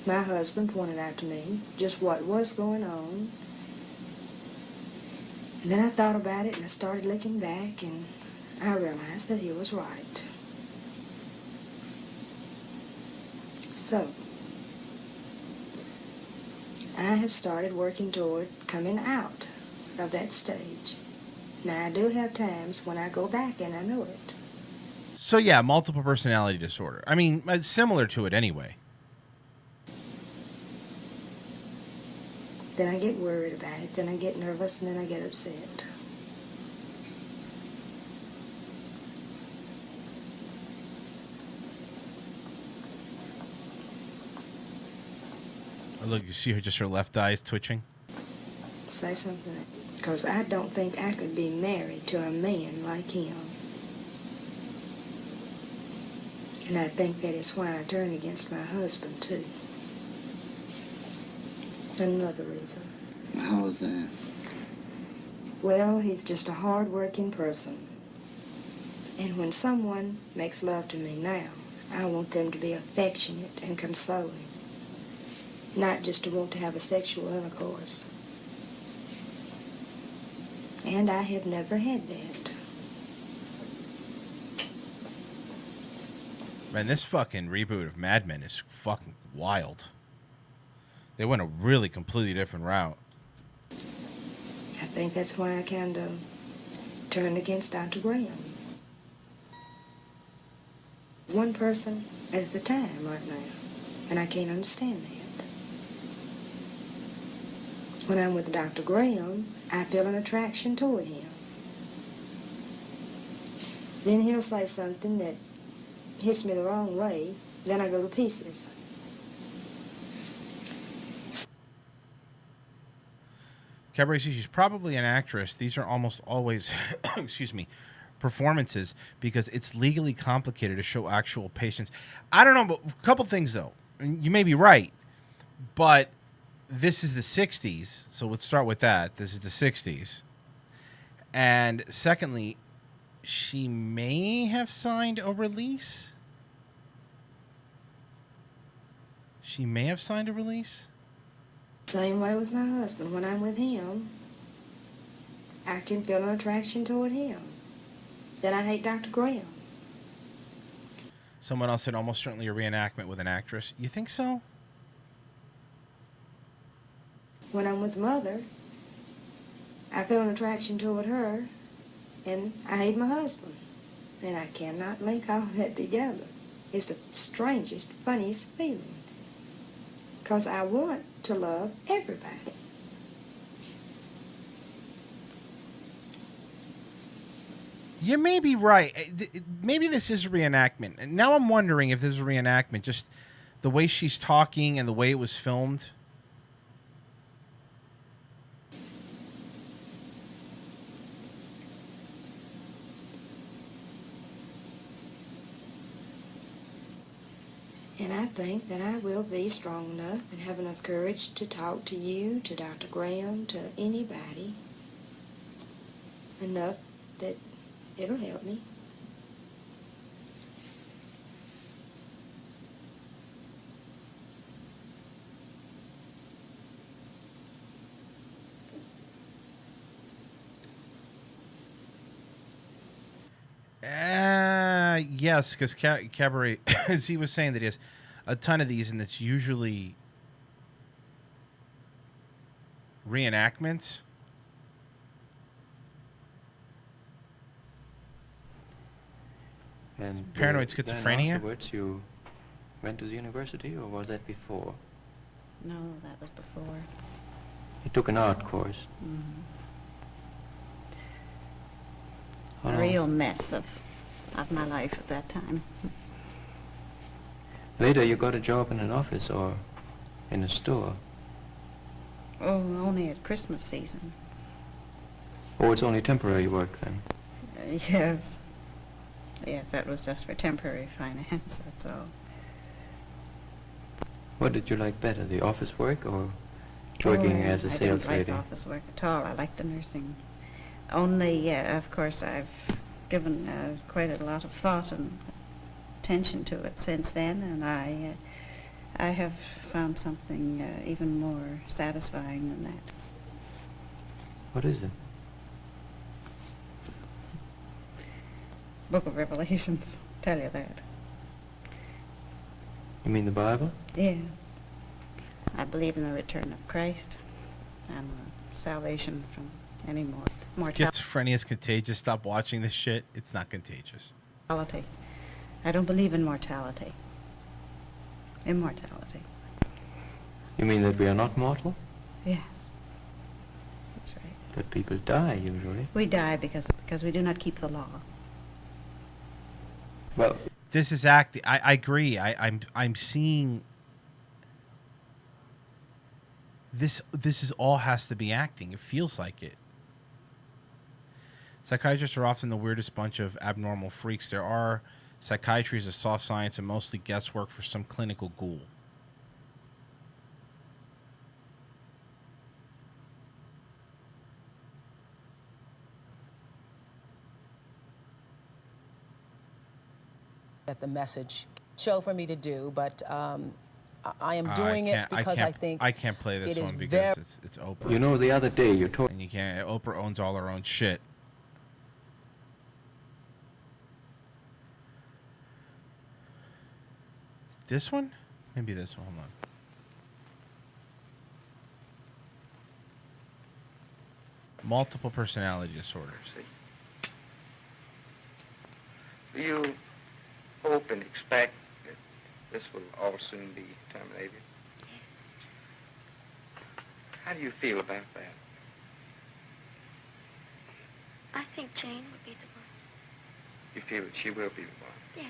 My husband pointed out to me just what was going on. And then I thought about it and I started looking back and I realized that he was right. So, I have started working toward coming out of that stage. Now, I do have times when I go back and I know it. So yeah, multiple personality disorder. I mean, it's similar to it anyway. Then I get worried about it, then I get nervous, and then I get upset. Oh, look, you see her, just her left eye is twitching. Say something. Because I don't think I could be married to a man like him. And I think that is why I turn against my husband, too. Another reason. How was that? Well, he's just a hard-working person. And when someone makes love to me now, I want them to be affectionate and consoling. Not just to want to have a sexual intercourse. And I have never had that. Man, this fucking reboot of Mad Men is fucking wild. They went a really completely different route. I think that's why I kind of turned against Dr. Graham. One person at a time right now, and I can't understand that. When I'm with Dr. Graham, I feel an attraction toward him. Then he'll say something that hits me the wrong way, then I go to pieces. Cabaret says she's probably an actress. These are almost always, excuse me, performances because it's legally complicated to show actual patients. I don't know, but a couple things though. You may be right, but this is the 60s, so let's start with that. This is the 60s. And secondly, she may have signed a release. She may have signed a release. Same way with my husband. When I'm with him, I can feel an attraction toward him. Then I hate Dr. Graham. Someone else said almost certainly a reenactment with an actress. You think so? When I'm with Mother, I feel an attraction toward her, and I hate my husband. And I cannot link all that together. It's the strangest, funniest feeling. Because I want to love everybody. You may be right. Maybe this is a reenactment. And now I'm wondering if this is a reenactment. Just the way she's talking and the way it was filmed. And I think that I will be strong enough and have enough courage to talk to you, to Dr. Graham, to anybody. Enough that it'll help me. Yes, because Cabaret, as he was saying, that he has a ton of these, and it's usually reenactments. And Paranoid then schizophrenia? afterwards you went to the university, or was that before? No, that was before. You took an art course. A real mess of my life at that time. Later you got a job in an office or in a store. Oh, only at Christmas season. Oh, it's only temporary work then. Yes. Yes, that was just for temporary finance, that's all. What did you like better, the office work or working as a sales I lady? didn't like office work at all. I liked the nursing. Only, of course, I've given quite a lot of thought and attention to it since then, and I have found something even more satisfying than that. What is it? Book of Revelations, tell you that. You mean the Bible? Yes. I believe in the return of Christ and salvation from any more mortality. Schizophrenia is contagious. Stop watching this shit. It's not contagious. I don't believe in mortality. Immortality. You mean that we are not mortal? Yes. That's right. That people die usually. We die because we do not keep the law. Well, this is acting. I agree. I'm seeing this. This is all has to be acting. It feels like it. Psychiatrists are often the weirdest bunch of abnormal freaks there are. Psychiatry is a soft science and mostly guesswork for some clinical ghoul. At the message show for me to do, but I am doing it because I think I can't play this it is one because it's Oprah. You know, the other day you told and you can't. Oprah owns all her own shit. This one? Maybe this one. Hold on. Multiple personality disorders. You hope and expect that this will all soon be terminated. How do you feel about that? I think Jane would be the one. You feel that she will be the one? Yes.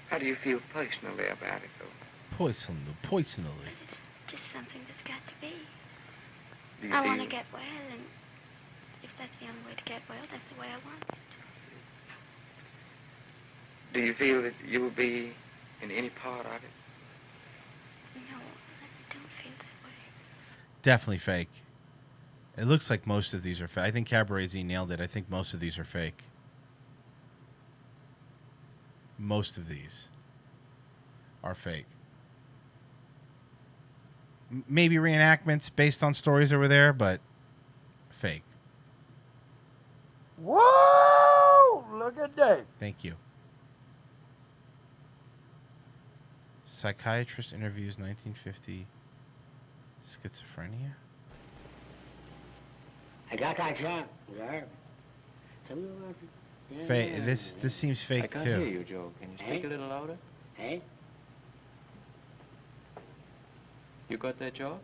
How do you feel personally about it, though? Personally. It's just something that's got to be. Do you I want to feel- get well, and if that's the only way to get well, that's the way I want it. Do you feel that you will be in any part of it? No, I don't feel that way. Definitely fake. It looks like most of these are fake. I think Cabaret Z nailed it. I think most of these are fake. Most of these are fake. Maybe reenactments based on stories over there, but fake. Whoa! Look at Dave. Thank you. Psychiatrist interviews 1950 schizophrenia. I got that job, sir. This seems fake I can't too. hear you, Joe. Can you speak a little louder? Hey? You got that job?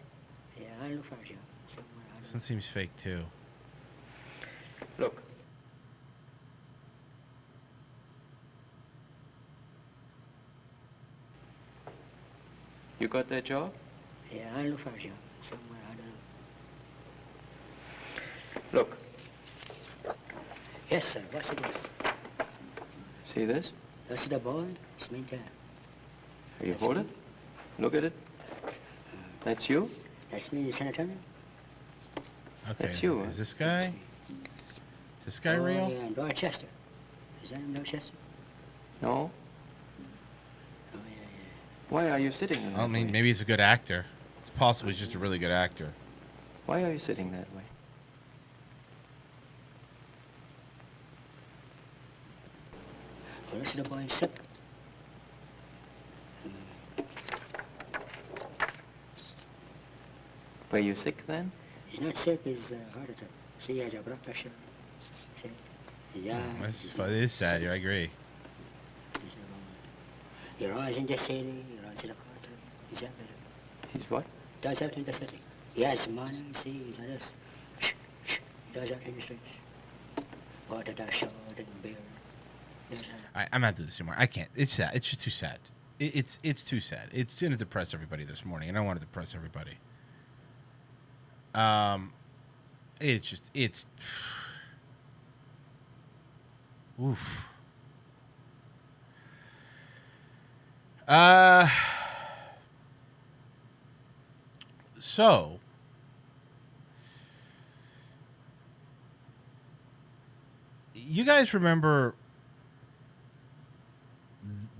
Yeah, I look for a job somewhere. This one seems fake too. Look. You got that job? Yeah, I look for a job somewhere. I don't know. Look. Yes, sir. What's the boss? See this? That's the boy. It's me there. You hold it? Look at it. That's you? That's me, Senator. Okay. That's you, Is this guy? Is this guy real? Yeah, Dorchester. Is that in Dorchester? No. Oh, yeah, yeah. Why are you sitting in that I mean, way? maybe he's a good actor. It's possible he's just a really good actor. Why are you sitting that way? The rest of the boys sick. Were you sick then? He's not sick, he's heart attack. See, he has a blood pressure. See? Yeah. It is sad. I agree. You're always in the city, you're always in the party. He's that better. He's what? Does everything in the city. He has money, see, he's like this. Does everything in the streets. Water, that short and beer. I'm not doing this anymore. I can't. It's sad. It's just too sad. It's too sad. It's going to depress everybody this morning. I don't want to depress everybody. It's oof. So you guys remember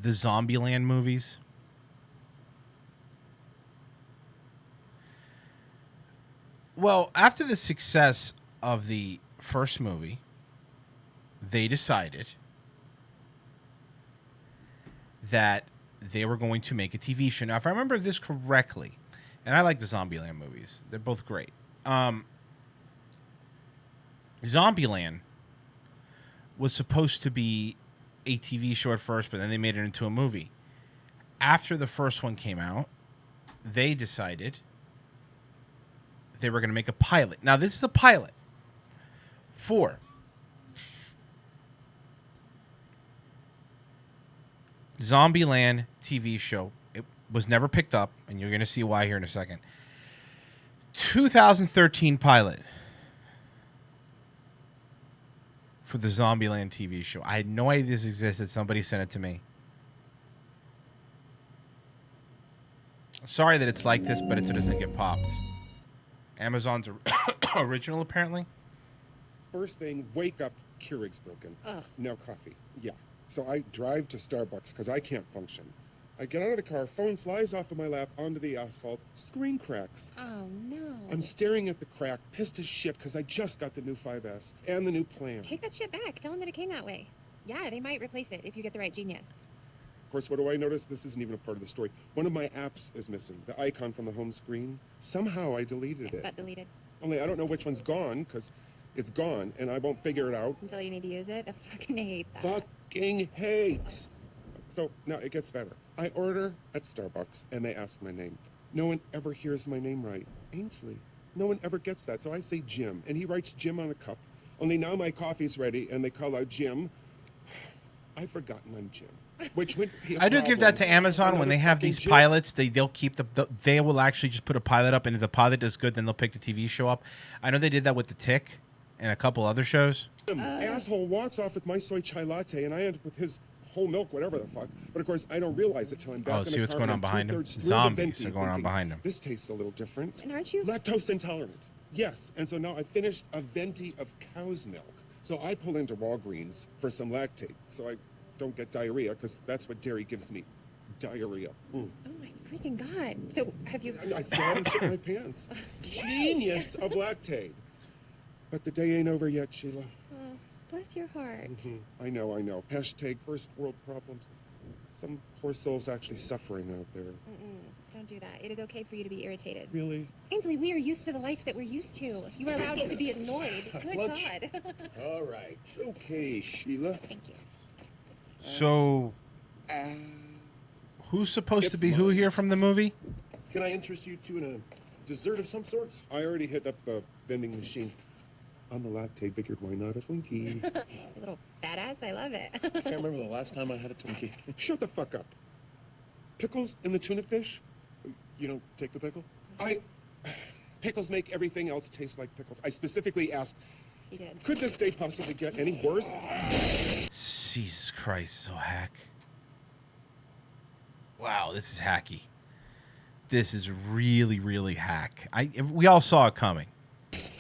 the Zombieland movies? Well, after the success of the first movie, they decided that they were going to make a TV show. Now, if I remember this correctly, and I like the Zombieland movies, they're both great. Zombieland was supposed to be a TV show at first, but then they made it into a movie. After the first one came out, they decided they were going to make a pilot. Now, this is a pilot for Zombieland TV show. It was never picked up, and you're going to see why here in a second. 2013 pilot for the Zombieland TV show. I had no idea this existed. Somebody sent it to me. Sorry that it's like this, but it doesn't get popped. Amazon's original, apparently. First thing, wake up, Keurig's broken. Ugh. No coffee. Yeah. So I drive to Starbucks because I can't function. I get out of the car, phone flies off of my lap onto the asphalt, screen cracks. Oh, no. I'm staring at the crack, pissed as shit because I just got the new 5S and the new plan. Take that shit back. Tell them that it came that way. Yeah, they might replace it if you get the right genius. Of course, what do I notice? This isn't even a part of the story. One of my apps is missing, the icon from the home screen. Somehow I deleted it. Got deleted. Only I don't know which one's gone because it's gone and I won't figure it out. Until you need to use it. I fucking hate that. Fucking hate. So now it gets better. I order at Starbucks and they ask my name. No one ever hears my name right. Ainsley. No one ever gets that. So I say Jim and he writes Jim on a cup. Only now my coffee's ready and they call out Jim. I've forgotten I'm Jim. Which would be a I do give that to Amazon when Another they have fucking these Jim. pilots. They'll keep they will actually just put a pilot up, and if the pilot does good, then they'll pick the TV show up. I know they did that with The Tick and a couple other shows. Asshole walks off with my soy chai latte and I end up with his whole milk, whatever the fuck. But of course, I don't realize it till I'm back Oh, in see the what's car going and on I'm behind him? 2/3 through the Zombies venti are going on thinking, behind him. This tastes a little different. And aren't you? Lactose intolerant. Yes. And so now I finished a venti of cow's milk. So I pull into Walgreens for some lactate so I don't get diarrhea because that's what dairy gives me. Diarrhea. Mm. Oh my freaking God. So have you... I saw it and shit my pants. Genius of lactate. But the day ain't over yet, Sheila. Oh, bless your heart. I know. Hashtag first world problems. Some poor soul's actually suffering out there. Don't do that. It is okay for you to be irritated. Really? Ainsley, we are used to the life that we're used to. You are allowed to be annoyed. Good Let's- God. All right. Okay, Sheila. Thank you. So, who's supposed to be who here from the movie? Can I interest you two in a dessert of some sorts? I already hit up the vending machine. On the latte, figured why not a Twinkie? Little badass, I love it. I can't remember the last time I had a Twinkie. Shut the fuck up. Pickles in the tuna fish? You don't take the pickle? Pickles make everything else taste like pickles. I specifically asked, You did. could this day possibly get any worse? Jesus Christ, so hack. Wow, this is hacky. This is really, really hack. We all saw it coming.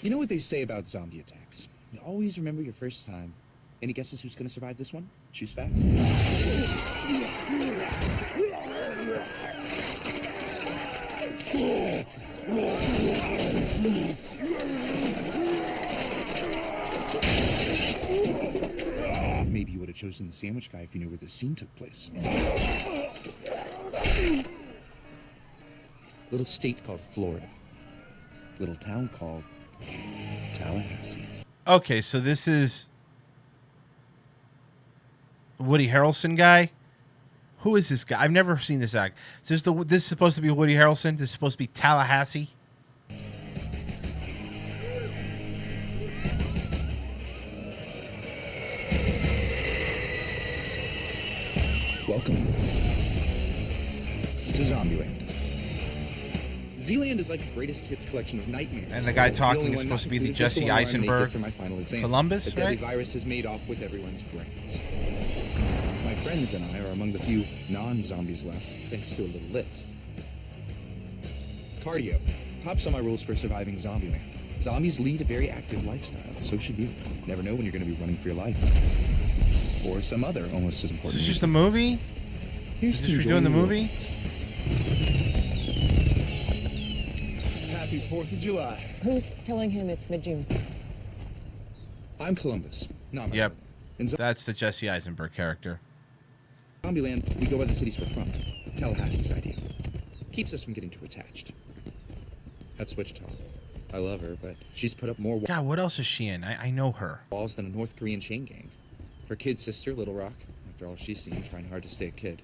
You know what they say about zombie attacks? You always remember your first time. Any guesses who's going to survive this one? Choose fast. Maybe you would have chosen the sandwich guy if you knew where the scene took place. Little state called Florida. Little town called Tallahassee. Okay, so this is Woody Harrelson guy. Who is this guy? I've never seen this act. This is supposed to be Woody Harrelson. This is supposed to be Tallahassee. Welcome to Zombieland. Zealand is like the greatest hits collection of nightmares. And the guy talking only is one supposed to be the not included, just Jesse one where I make it Eisenberg for my final exam. Columbus, The deadly right? virus has made off with everyone's brains. My friends and I are among the few non-zombies left, thanks to a little list. Cardio. Tops on my rules for surviving Zombieland. Zombies lead a very active lifestyle. So should you. Never know when you're going to be running for your life. Or some other almost as important. Is this just a movie? Here's Is to this redoing the enjoying movie? Happy 4th of July. Who's telling him it's mid-June? I'm Columbus. Not my Yep. That's the Jesse Eisenberg character. Zombieland, we go where the cities we're from. Tallahassee's idea. Keeps us from getting too attached. That's Wichita. I love her, but she's put up more God, what else is she in? I know her. walls than a North Korean chain gang. Her kid sister, Little Rock, after all she's seen, trying hard to stay a kid.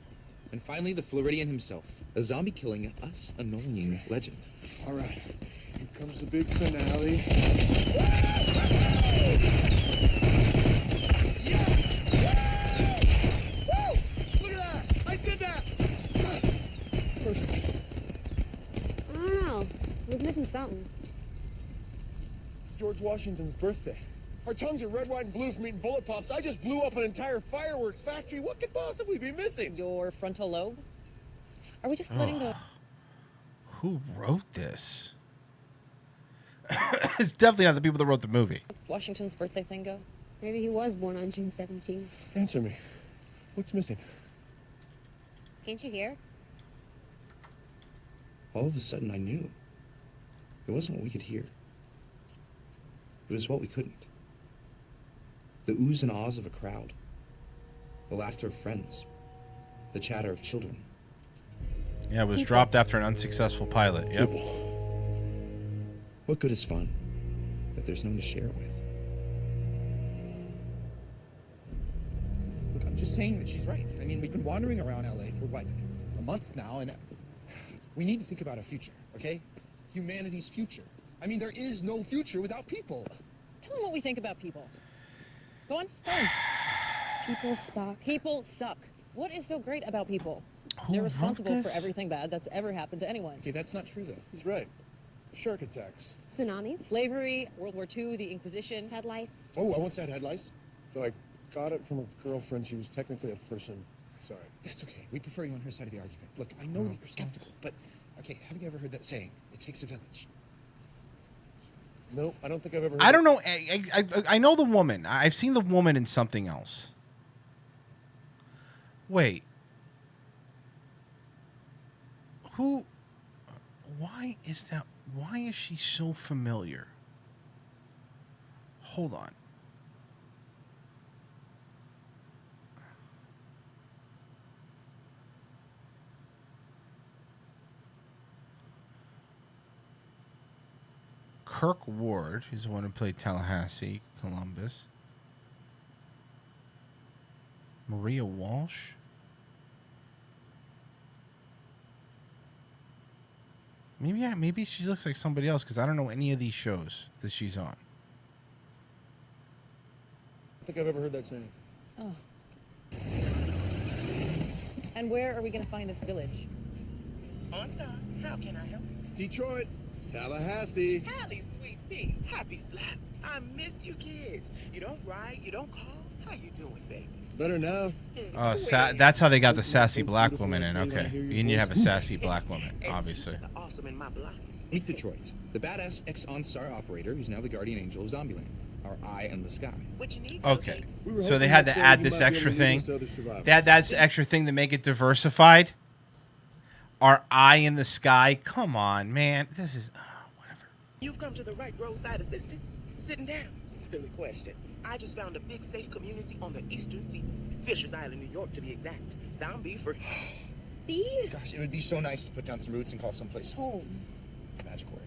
And finally, the Floridian himself, a zombie-killing, us annoying legend. All right, here comes the big finale. Look at that! I did that! Perfect. I don't know. I was missing something. It's George Washington's birthday. Our tongues are red, white, and blue from eating bullet pops. I just blew up an entire fireworks factory. What could possibly be missing? Your frontal lobe? Are we just letting the... Who wrote this? It's definitely not the people that wrote the movie. Washington's birthday thing go? Maybe he was born on June 17th. Answer me. What's missing? Can't you hear? All of a sudden, I knew. It wasn't what we could hear. It was what we couldn't. The oohs and ahs of a crowd. The laughter of friends. The chatter of children. Yeah, it was dropped after an unsuccessful pilot. Yep. What good is fun if there's no one to share it with? Look, I'm just saying that she's right. I mean, we've been wandering around LA for what, a month now, and we need to think about our future, okay? Humanity's future. I mean, there is no future without people. Tell them what we think about people. Go on, go on. People suck. People suck. What is so great about people? Who They're wrote responsible for this? everything bad that's ever happened to anyone. Okay, that's not true, though. He's right. Shark attacks. Tsunamis. Slavery, World War II, the Inquisition. Head lice. Oh, I once had head lice. Though I got it from a girlfriend. She was technically a person. Sorry. That's okay. We prefer you on her side of the argument. Look, I know that you're skeptical, but okay, haven't you ever heard that saying? It takes a village. No, I don't think I've ever heard I don't know. I know the woman. I've seen the woman in something else. Wait. Who? Why is that? Why is she so familiar? Hold on. Kirk Ward. He's the one who played Tallahassee, Columbus. Maria Walsh. Maybe she looks like somebody else because I don't know any of these shows that she's on. I think I've ever heard that saying. Oh. And where are we going to find this village? OnStar, how can I help you? Detroit, Tallahassee. Hallie, sweet pea, happy slap. I miss you kids. You don't write, you don't call. How you doing, baby? Better now. That's how they got the sassy black woman in. Okay, you need to have a sassy black woman, obviously. Awesome in my blossom. Meet Detroit, the badass ex-OnStar operator who's now the guardian angel of Zombieland. Our eye in the sky. What you need? Okay, so they had to add this extra thing. They had that extra thing to make it diversified. Our eye in the sky. Come on, man. This is whatever. You've come to the right roadside assistant. Sitting down. Silly question. I just found a big safe community on the eastern seaboard. Fishers Island, New York, to be exact. Zombie for... See? Gosh, it would be so nice to put down some roots and call someplace home. Magic word.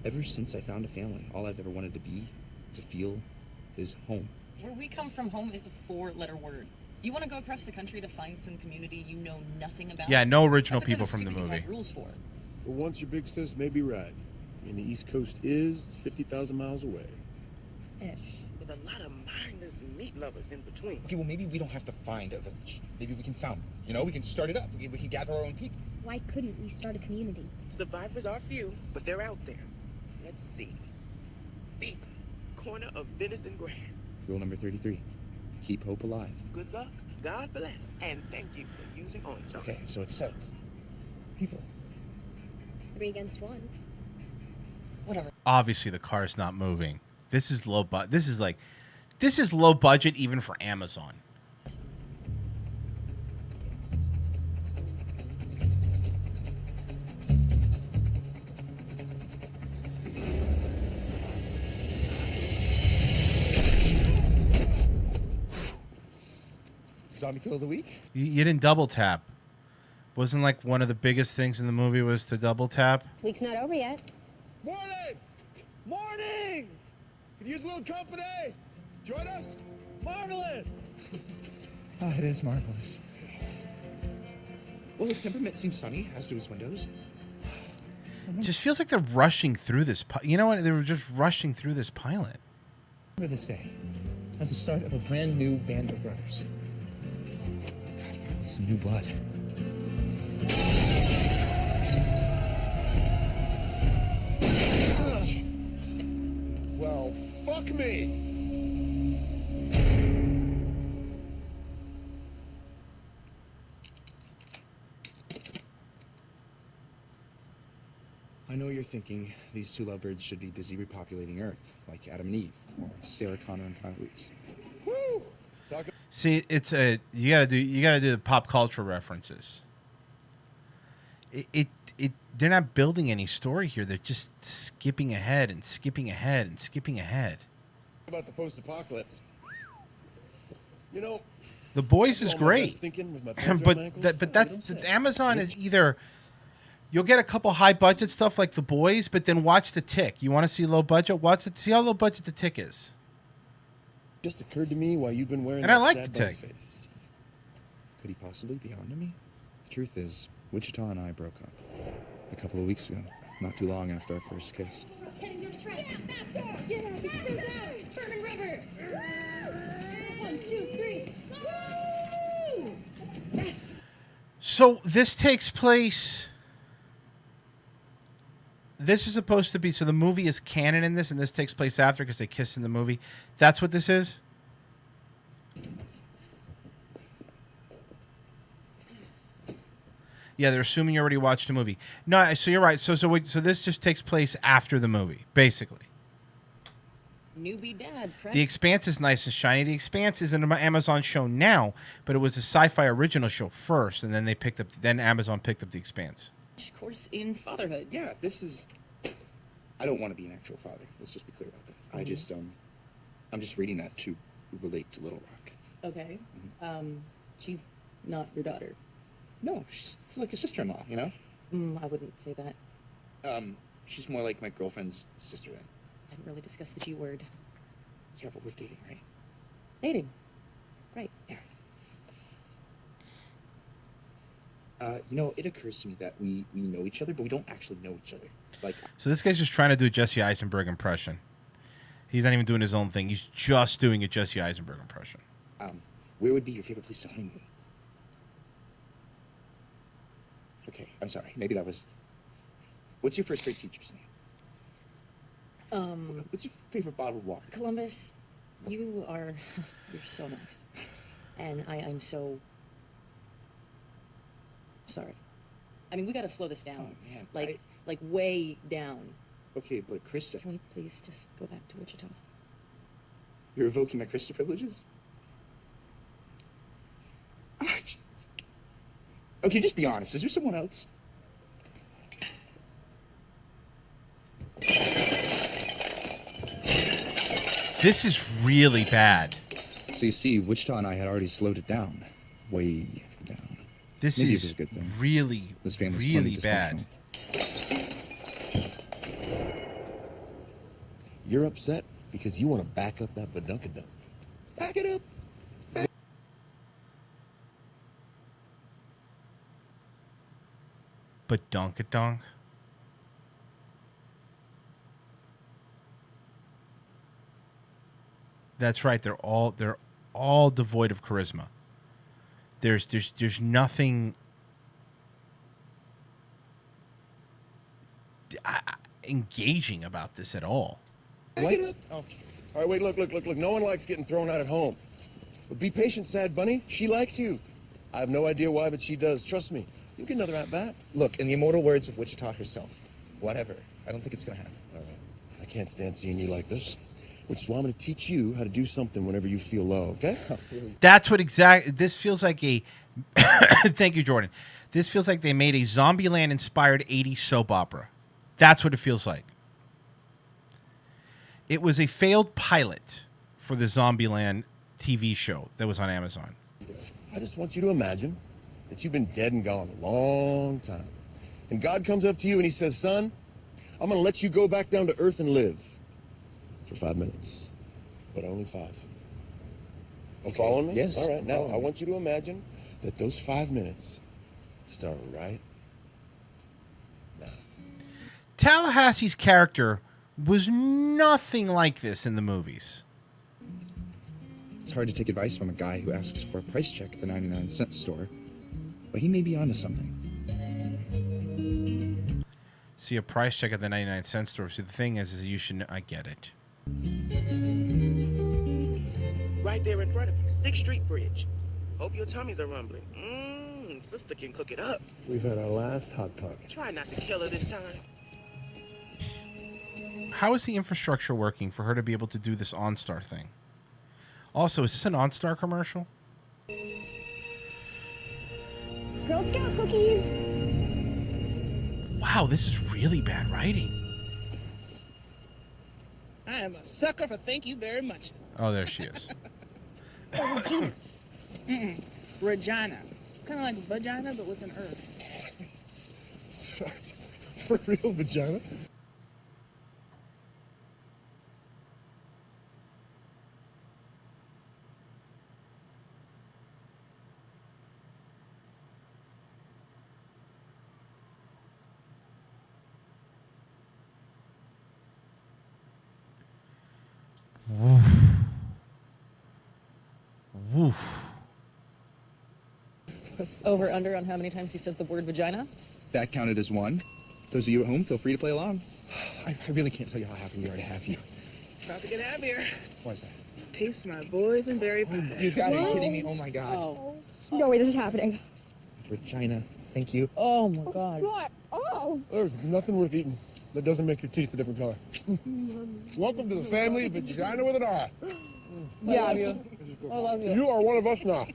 Ever since I found a family, all I've ever wanted to be, to feel, is home. Where we come from, home is a 4-letter word. You want to go across the country to find some community you know nothing about? Yeah, no original That's the people kind of from the stupid you movie. have rules for. For once, your big sis may be right. I mean, the East Coast is 50,000 miles away. Ish. With a lot of mindless meat lovers in between. Okay, well, maybe we don't have to find a village. Maybe we can found one. You know, we can start it up. We can gather our own people. Why couldn't we start a community? Survivors are few, but they're out there. Let's see. Bingo. Corner of Venison Grand. Rule number 33. Keep hope alive. Good luck. God bless. And thank you for using OnStar. Okay, so it's settled. People. 3 against 1. Whatever. Obviously, the car's not moving. This is low This is low budget even for Amazon. Zombie kill of the week? You didn't double tap. Wasn't like one of the biggest things in the movie was to double tap? Week's not over yet. Morning! Morning! Could use a little company. Join us. Marvelous! It is marvelous. Well, his temperament seems sunny, as do his windows. It just feels like they're rushing through this. You know what? They were just rushing through this pilot. Remember this day as the start of a brand new band of brothers. God, finally some new blood. Well, fuck me. I know you're thinking these two lovebirds should be busy repopulating Earth, like Adam and Eve, or Sarah Connor and Kyle Reese. Woo! See, it's you gotta do the pop culture references. They're not building any story here. They're just skipping ahead and skipping ahead and skipping ahead. About the post-apocalypse. You know, The Boys is great, but but that's Amazon is either you'll get a couple high budget stuff like The Boys, but then watch The Tick. You want to see low budget? See how low budget The Tick is. Just occurred to me why you've been wearing And that I like sad The buzz Tick. face. Could he possibly be onto me? The truth is, Wichita and I broke up a couple of weeks ago, not too long after our first kiss. Heading to the track. Faster! Get out! Get out! Turning rubber! 1, 2, 3. Woo! Yes! So this takes place. This is supposed to be so the movie is canon in this, and this takes place after because they kiss in the movie. That's what this is. Yeah, they're assuming you already watched the movie. No, so you're right. So this just takes place after the movie, basically. Newbie dad, correct? The Expanse is nice and shiny. The Expanse is an Amazon show now, but it was a sci-fi original show first, and then then Amazon picked up The Expanse. Course in fatherhood. Yeah, this is... I don't want to be an actual father. Let's just be clear about that. I just, I'm just reading that to relate to Little Rock. Okay. She's not your daughter. No, she's like a sister-in-law, you know? I wouldn't say that. She's more like my girlfriend's sister then. hadn't really discussed the G word. Yeah, but we're dating, right? Dating. Right. Yeah. You know, it occurs to me that we know each other, but we don't actually know each other. Like, So this guy's just trying to do a Jesse Eisenberg impression. He's not even doing his own thing. He's just doing a Jesse Eisenberg impression. where would be your favorite place to honeymoon? Okay, I'm sorry. Maybe that was... What's your first grade teacher's name? What's your favorite bottled water? Columbus, you are... You're so nice. And I'm so... sorry. I mean, we gotta slow this down. Oh, man. Like way down. Okay, but Krista... Can we please just go back to Wichita? You're revoking my Krista privileges? Okay, just be honest. Is there someone else? This is really bad. So you see, Wichita and I had already slowed it down. Way down. This Maybe is it was a good thing. really, This family's really plenty bad. You're upset because you want to back up that badunkadunk. Back it up. But donkadonk. That's right. They're all devoid of charisma. There's nothing engaging about this at all. What? Okay. All right, wait, look. No one likes getting thrown out at home. But be patient, Sad Bunny. She likes you. I have no idea why, but she does. Trust me. You'll get another at-bat. Look, in the immortal words of Wichita herself, whatever. I don't think it's gonna happen. All right. I can't stand seeing you like this, which is why I'm gonna teach you how to do something whenever you feel low, okay? That's what this feels like a... Thank you, Jordan. This feels like they made a Zombieland-inspired 80s soap opera. That's what it feels like. It was a failed pilot for the Zombieland TV show that was on Amazon. I just want you to imagine that you've been dead and gone a long time. And God comes up to you and he says, son, I'm going to let you go back down to earth and live for 5 minutes, but only 5. You following me? Yes. All right, now I want you to imagine that those 5 minutes start right now. Tallahassee's character was nothing like this in the movies. It's hard to take advice from a guy who asks for a price check at the 99-cent store, but he may be onto something. See, a price check at the 99-cent store. See, the thing is you should... I get it. Right there in front of you, 6th Street Bridge. Hope your tummies are rumbling. Sister can cook it up. We've had our last hot dog. Try not to kill her this time. How is the infrastructure working for her to be able to do this OnStar thing? Also, is this an OnStar commercial? Girl Scout cookies. Wow, this is really bad writing. I am a sucker for thank you very much. Oh, there she is. So Regina. Regina. Kind of like vagina, but with an herb. For real, vagina? Woof. Woof. Over, under on how many times he says the word vagina? That counted as 1. Those of you at home, feel free to play along. I really can't tell you how happy we are to have you. About to get happier. Why is that? Taste my boys and berry pie. You gotta be kidding me. Oh my God. Oh. No way this is happening. Regina, thank you. Oh my God. What? Oh. There's nothing worth eating that doesn't make your teeth a different color. Welcome to the family of Vagina with an I. Yeah. I love you. You are one of us now.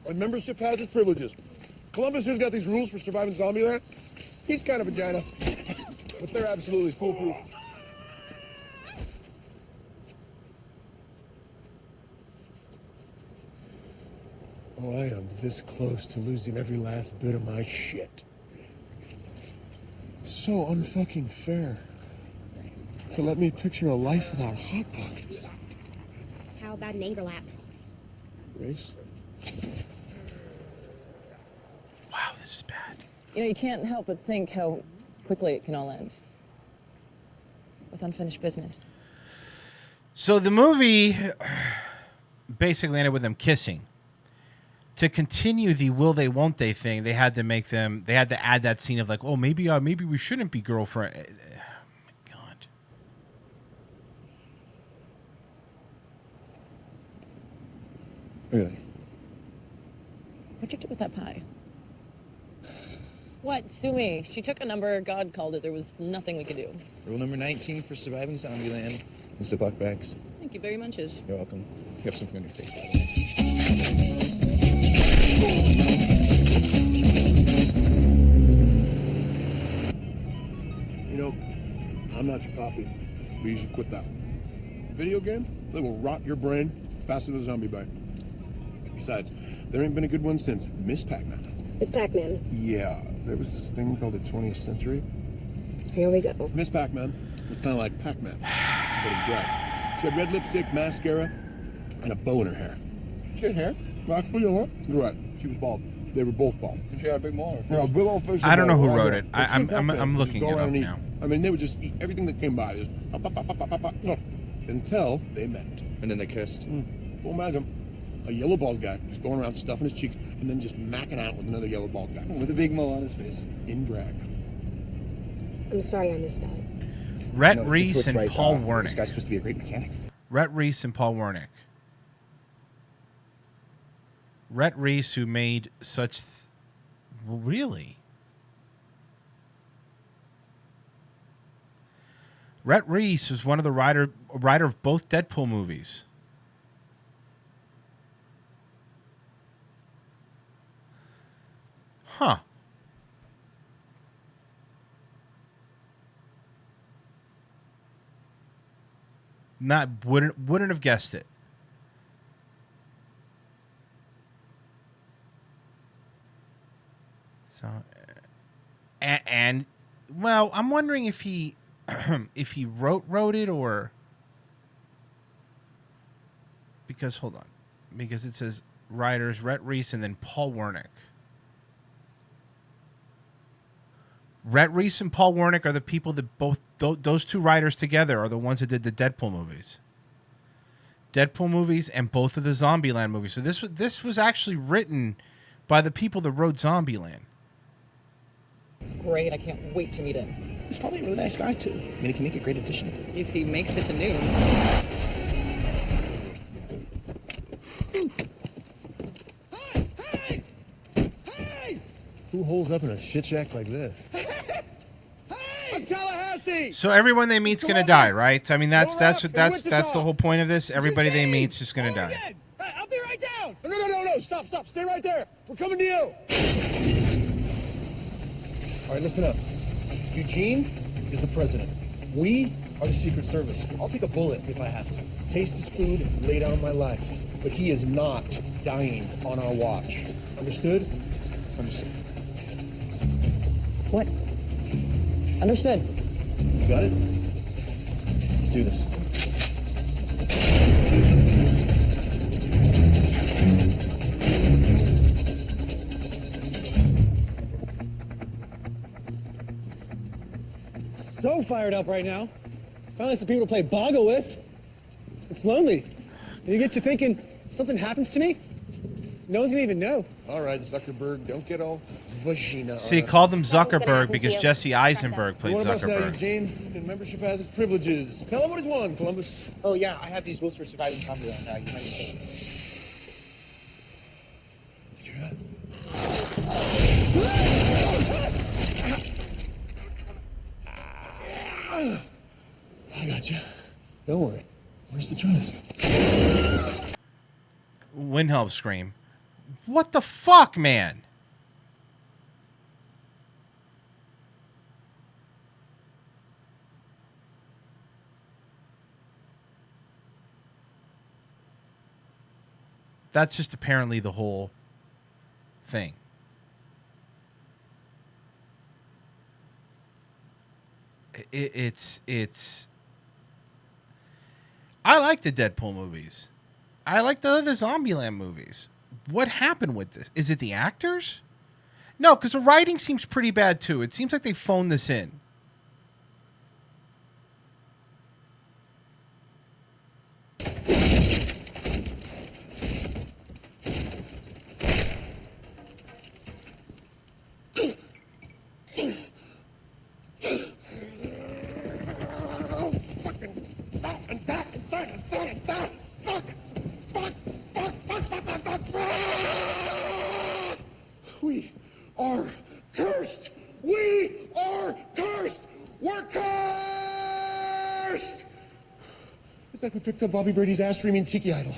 And membership has its privileges. Columbus has got these rules for surviving Zombieland. He's kind of vagina, but they're absolutely foolproof. Oh, I am this close to losing every last bit of my shit. So unfucking fair. to let me picture a life without Hot Pockets. How about an anger lap? Race? Wow, this is bad. You know, you can't help but think how quickly it can all end. With unfinished business. So the movie basically ended with them kissing. To continue the will they won't they thing, they had to add that scene of like, oh, maybe we shouldn't be girlfriend. Oh my God. Really? What'd you do with that pie? What? Sue me. She took a number, God called it. There was nothing we could do. Rule number 19 for surviving Zombieland. Mr. Buckbacks. Thank you very much. You're welcome. You have something on your face, by the way. You know, I'm not your poppy, but you should quit that. Video games, they will rot your brain faster than a zombie bite. Besides, there ain't been a good one since Miss Pac-Man. It's Pac-Man. Yeah, there was this thing called the 20th century. Here we go. Miss Pac-Man was kind of like Pac-Man, but in drag. She had red lipstick, mascara, and a bow in her hair. She had hair? Well, actually, you know what? You're right. She was bald. They were both bald. And she had a big mole. Yeah, a big old facial I don't know mole. who wrote it. But she I'm Pac-Man would just looking go it around up and eat. now. I mean, they would just eat everything that came by. Just pop, pop, pop, pop, pop, pop, no, until they met. And then they kissed. So imagine a yellow bald guy just going around stuffing his cheeks and then just macking out with another yellow bald guy. With a big mole on his face. In drag. I'm sorry I missed out. Rhett Reese and Paul Wernick. This guy's supposed to be a great mechanic. Rhett Reese and Paul Wernick. Rhett Reese, who made such... Really? Rhett Reese was one of the writer of both Deadpool movies. Huh. Wouldn't have guessed it. So, and well, I'm wondering if he if he wrote it, or because hold on, because it says writers Rhett Reese and then Paul Wernick. Rhett Reese and Paul Wernick are the people that both those two writers together are the ones that did the Deadpool movies. Deadpool movies and both of the Zombieland movies. So this was actually written by the people that wrote Zombieland. Great, I can't wait to meet him. He's probably a really nice guy, too. I mean, he can make a great addition. If he makes it to noon. Who holds up in a shit shack like this? I'm Tallahassee! So everyone they meet's gonna die, right? I mean, that's the whole point of this. Everybody they meet's just gonna die. I'll be right down! No, stop, stay right there! We're coming to you! All right, listen up. Eugene is the president. We are the Secret Service. I'll take a bullet if I have to. Taste his food, lay down my life. But he is not dying on our watch. Understood? Understood. What? Understood. You got it? Let's do this. So fired up right now. Finally some people to play boggle with. It's lonely. You get to thinking, if something happens to me, no one's gonna even know. All right, Zuckerberg, don't get all vagina. See, he called him Zuckerberg because Jesse Eisenberg played One of us now, Zuckerberg. Eugene, and membership has its privileges. Tell him what he's won, Columbus. Oh, yeah, I have these rules for surviving Zombieland. You might be Did you hear that? I got you. Don't worry. Where's the trust? Windhelm scream. What the fuck, man? That's just apparently the whole thing. It's I like the Deadpool movies. I like the other Zombieland movies. What happened with this? Is it the actors? No, because the writing seems pretty bad too. It seems like they phoned this in. We are cursed! We are cursed! We're cursed! It's like we picked up Bobby Brady's ass streaming tiki idol,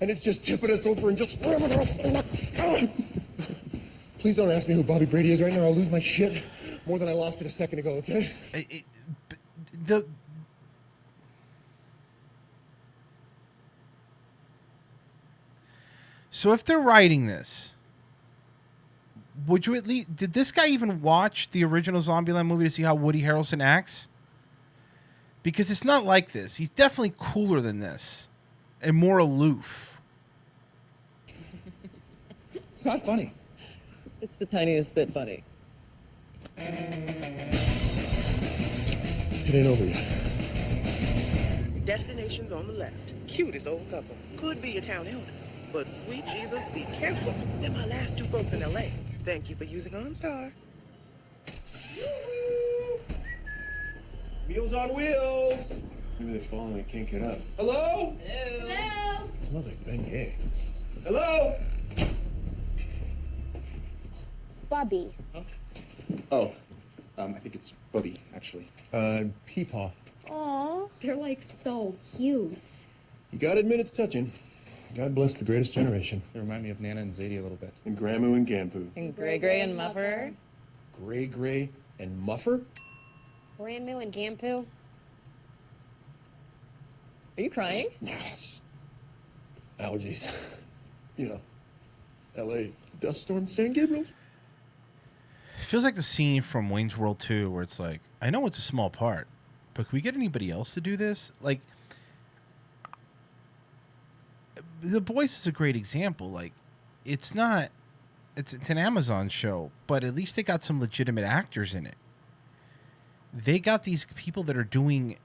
and it's just tipping us over and just... Please don't ask me who Bobby Brady is right now. I'll lose my shit more than I lost it a second ago, okay? So if they're writing this, would you at least... Did this guy even watch the original Zombieland movie to see how Woody Harrelson acts? Because it's not like this. He's definitely cooler than this and more aloof. It's not funny. It's the tiniest bit funny. It ain't over yet. Destination's on the left. Cutest old couple. Could be your town elders. But sweet Jesus, be careful. They're my last two folks in L.A. Thank you for using OnStar. Meals on wheels! Maybe they've fallen and they can't get up. Hello? Hello? It smells like beignet. Hello? Bubby. Oh, I think it's Bubby, actually. Peepaw. Aw, they're like so cute. You gotta admit it's touching. God bless the greatest generation. They remind me of Nana and Zadie a little bit. And Gramu and Gampu. And Gray and Muffer. Gray and Muffer? Ramu and Gampu. Are you crying? Allergies. You know, L.A. dust storm San Gabriel. It feels like the scene from Wayne's World 2 where it's like, I know it's a small part, but can we get anybody else to do this? Like, The Boys is a great example. Like, it's not, it's an Amazon show, but at least they got some legitimate actors in it. They got these people that are doing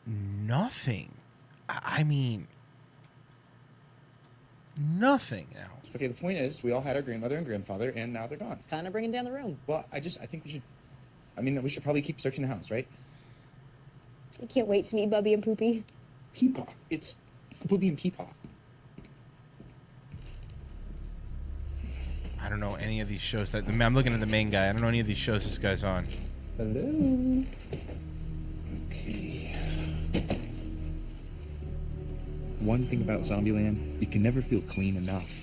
nothing. I mean, nothing now. Okay, the point is, we all had our grandmother and grandfather, and now they're gone. Kind of bringing down the room. Well, I think we should, we should probably keep searching the house, right? I can't wait to meet Bubby and Poopy. Peepaw. It's Booby and Peepaw. I don't know any of these shows that I'm looking at the main guy. I don't know any of these shows this guy's on. Hello. Okay. One thing about Zombieland, you can never feel clean enough.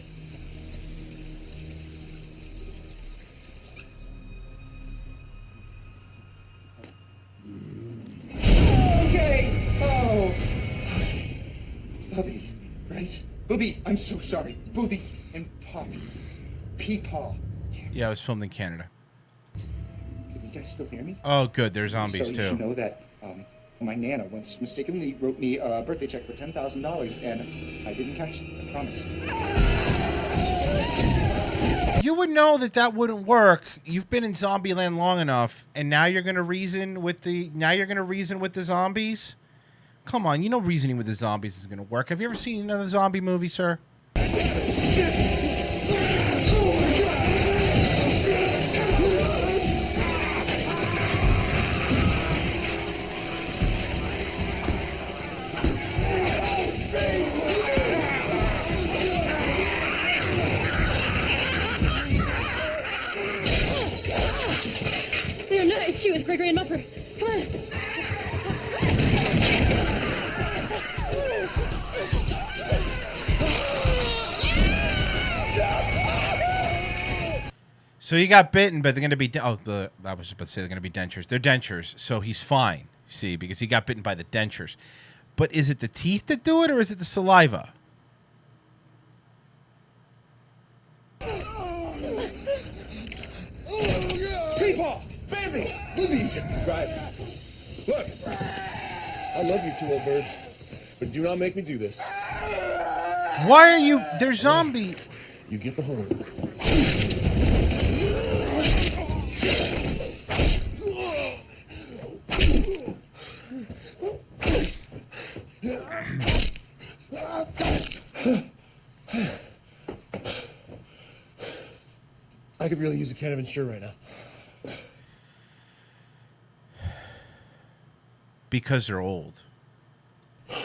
Okay. Oh. Bubby, right? Booby, I'm so sorry. Booby and Poppy. Peepaw. Yeah, it was filmed in Canada. Can you guys still hear me? Oh, good. There's zombies, so too. You should know that my Nana once mistakenly wrote me a birthday check for $10,000, and I didn't cash it. I promise. You would know that wouldn't work. You've been in Zombieland long enough, and now you're going to reason with the zombies? Come on, you know reasoning with the zombies is going to work. Have you ever seen another zombie movie, sir? They're nice, Jewish Gregory and Muffer. Come on. So he got bitten, but they're going to be... I was just about to say they're going to be dentures. They're dentures, so he's fine, see, because he got bitten by the dentures. But is it the teeth that do it, or is it the saliva? Peepaw! Baby! Booby! Right. Look, I I love you two old birds, but do not make me do this. Why are you... They're zombie. You get the horns. I could really use a can of Ensure right now. Because they're old.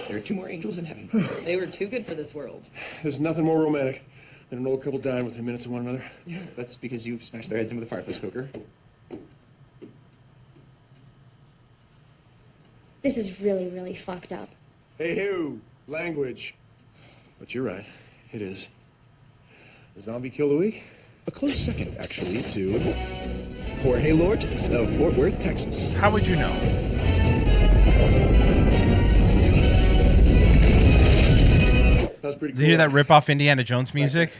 There are 2 more angels in heaven. They were too good for this world. There's nothing more romantic than an old couple dying within minutes of one another. Yeah, that's because you smashed their heads in with a fireplace cooker. This is really, really fucked up. Hey, language. But you're right, it is. The zombie kill of the week? A close second, actually, to Jorge Lourdes of Fort Worth, Texas. How would you know? That was pretty cool. Did you hear that rip-off Indiana Jones music?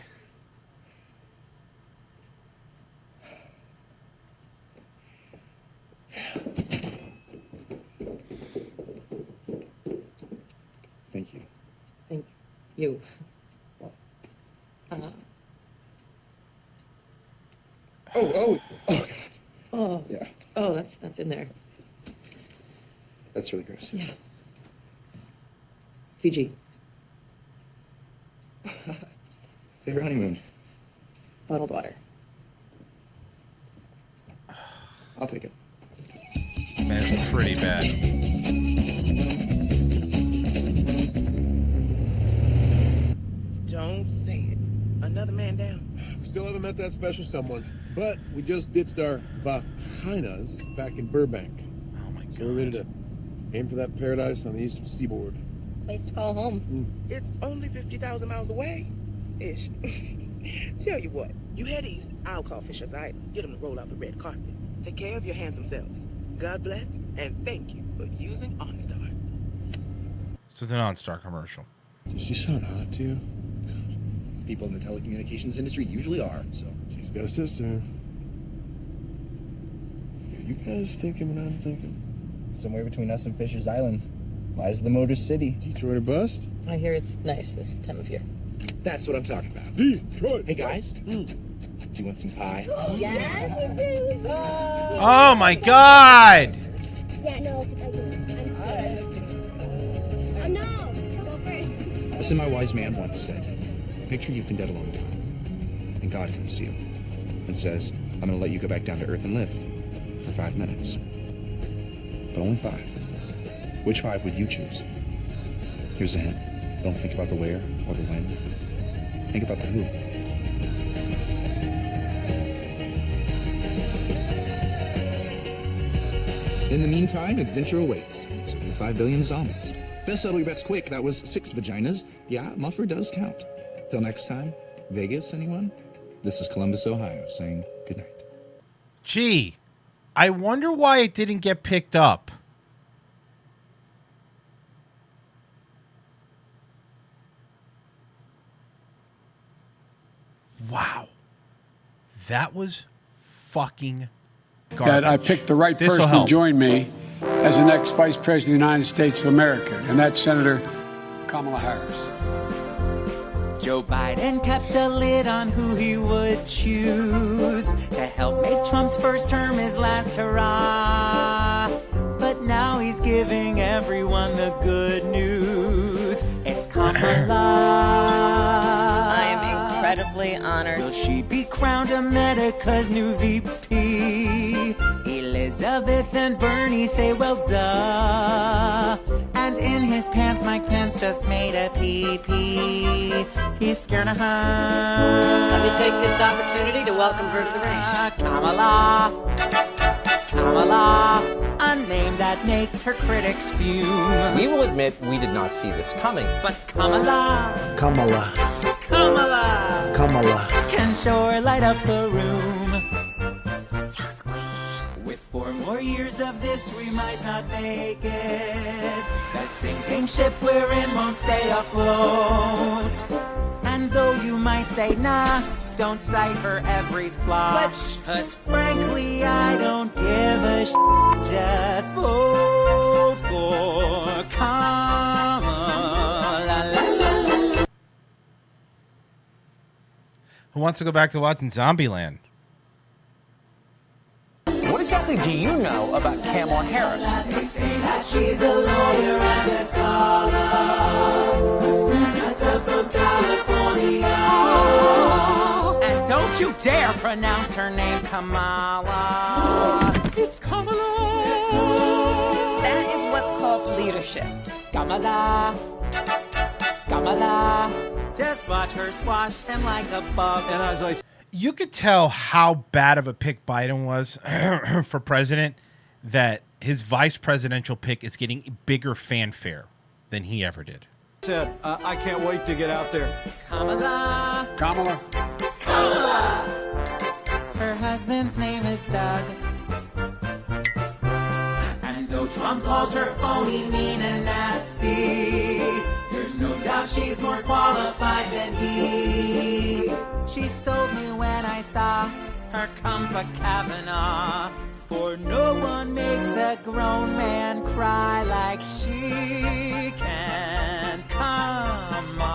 Thank you. Thank you. Oh, God. Oh. Yeah. Oh, that's in there. That's really gross. Yeah. Fiji. Favorite honeymoon? Bottled water. I'll take it. Man, it's pretty bad. Don't say it. Another man down. We still haven't met that special someone, but we just ditched our vaginas back in Burbank. Oh my God. So we're ready to aim for that paradise on the eastern seaboard. Place to call home. It's only 50,000 miles away. Ish. Tell you what, you head east, I'll call Fisher's Island. Get them to roll out the red carpet. Take care of your handsome selves. God bless, and thank you for using OnStar. This is an OnStar commercial. Does she sound hot to you? People in the telecommunications industry usually are, so. She's got a sister. Are you guys thinking what I'm thinking? Somewhere between us and Fisher's Island lies the Motor City. Detroit or bust? I hear it's nice this time of year. That's what I'm talking about. Detroit! Hey, guys. Do you want some pie? Yes, we do. Oh my God! Yeah, no, because I do. I'm no, go first. Listen, my wise man once said, picture you've been dead a long time, and God comes to you and says, I'm going to let you go back down to earth and live for 5 minutes. But only 5. Which 5 would you choose? Here's a hint. Don't think about the where or the when. Think about the who. In the meantime, adventure awaits, and so do 5 billion zombies. Best settle your bets quick. That was 6 vaginas. Yeah, Muffer does count. Till next time, Vegas, anyone? This is Columbus, Ohio, saying good night. Gee, I wonder why it didn't get picked up. Wow. That was fucking garbage. That I picked the right person to join me as the next Vice President of the United States of America, and that's Senator Kamala Harris. Joe Biden kept a lid on who he would choose to help make Trump's first term his last hurrah. But now he's giving everyone the good news. It's Kamala. I am incredibly honored. Will she be crowned America's new VP? Elizabeth and Bernie say, well, duh. And in his pants, Mike Pence just made a pee-pee. He's scared of her. Let me take this opportunity to welcome her to the race. Kamala. Kamala. A name that makes her critics fume. We will admit we did not see this coming. But Kamala. Kamala. Kamala. Kamala. Can sure light up a room. With 4 more years of this, we might not make it. The sinking ship we're in won't stay afloat. And though you might say, nah, don't cite her every flaw. Cause frankly, I don't give a shit. Just vote for Kamala. Who wants to go back to watching Zombieland? What exactly do you know about Kamala Harris? They say that she's a lawyer and a scholar, a senator from California. And don't you dare pronounce her name Kamala. It's Kamala. That is what's called leadership. Kamala. Kamala. Just watch her squash him like a bug. And I was like, you could tell how bad of a pick Biden was for president, that his vice presidential pick is getting bigger fanfare than he ever did. I can't wait to get out there. Kamala. Kamala. Kamala. Her husband's name is Doug. And though Trump calls her phony, mean, and nasty, there's no doubt she's more qualified than he. She sold me when I saw her come for Kavanaugh. For no one makes a grown man cry like she can. Kamala.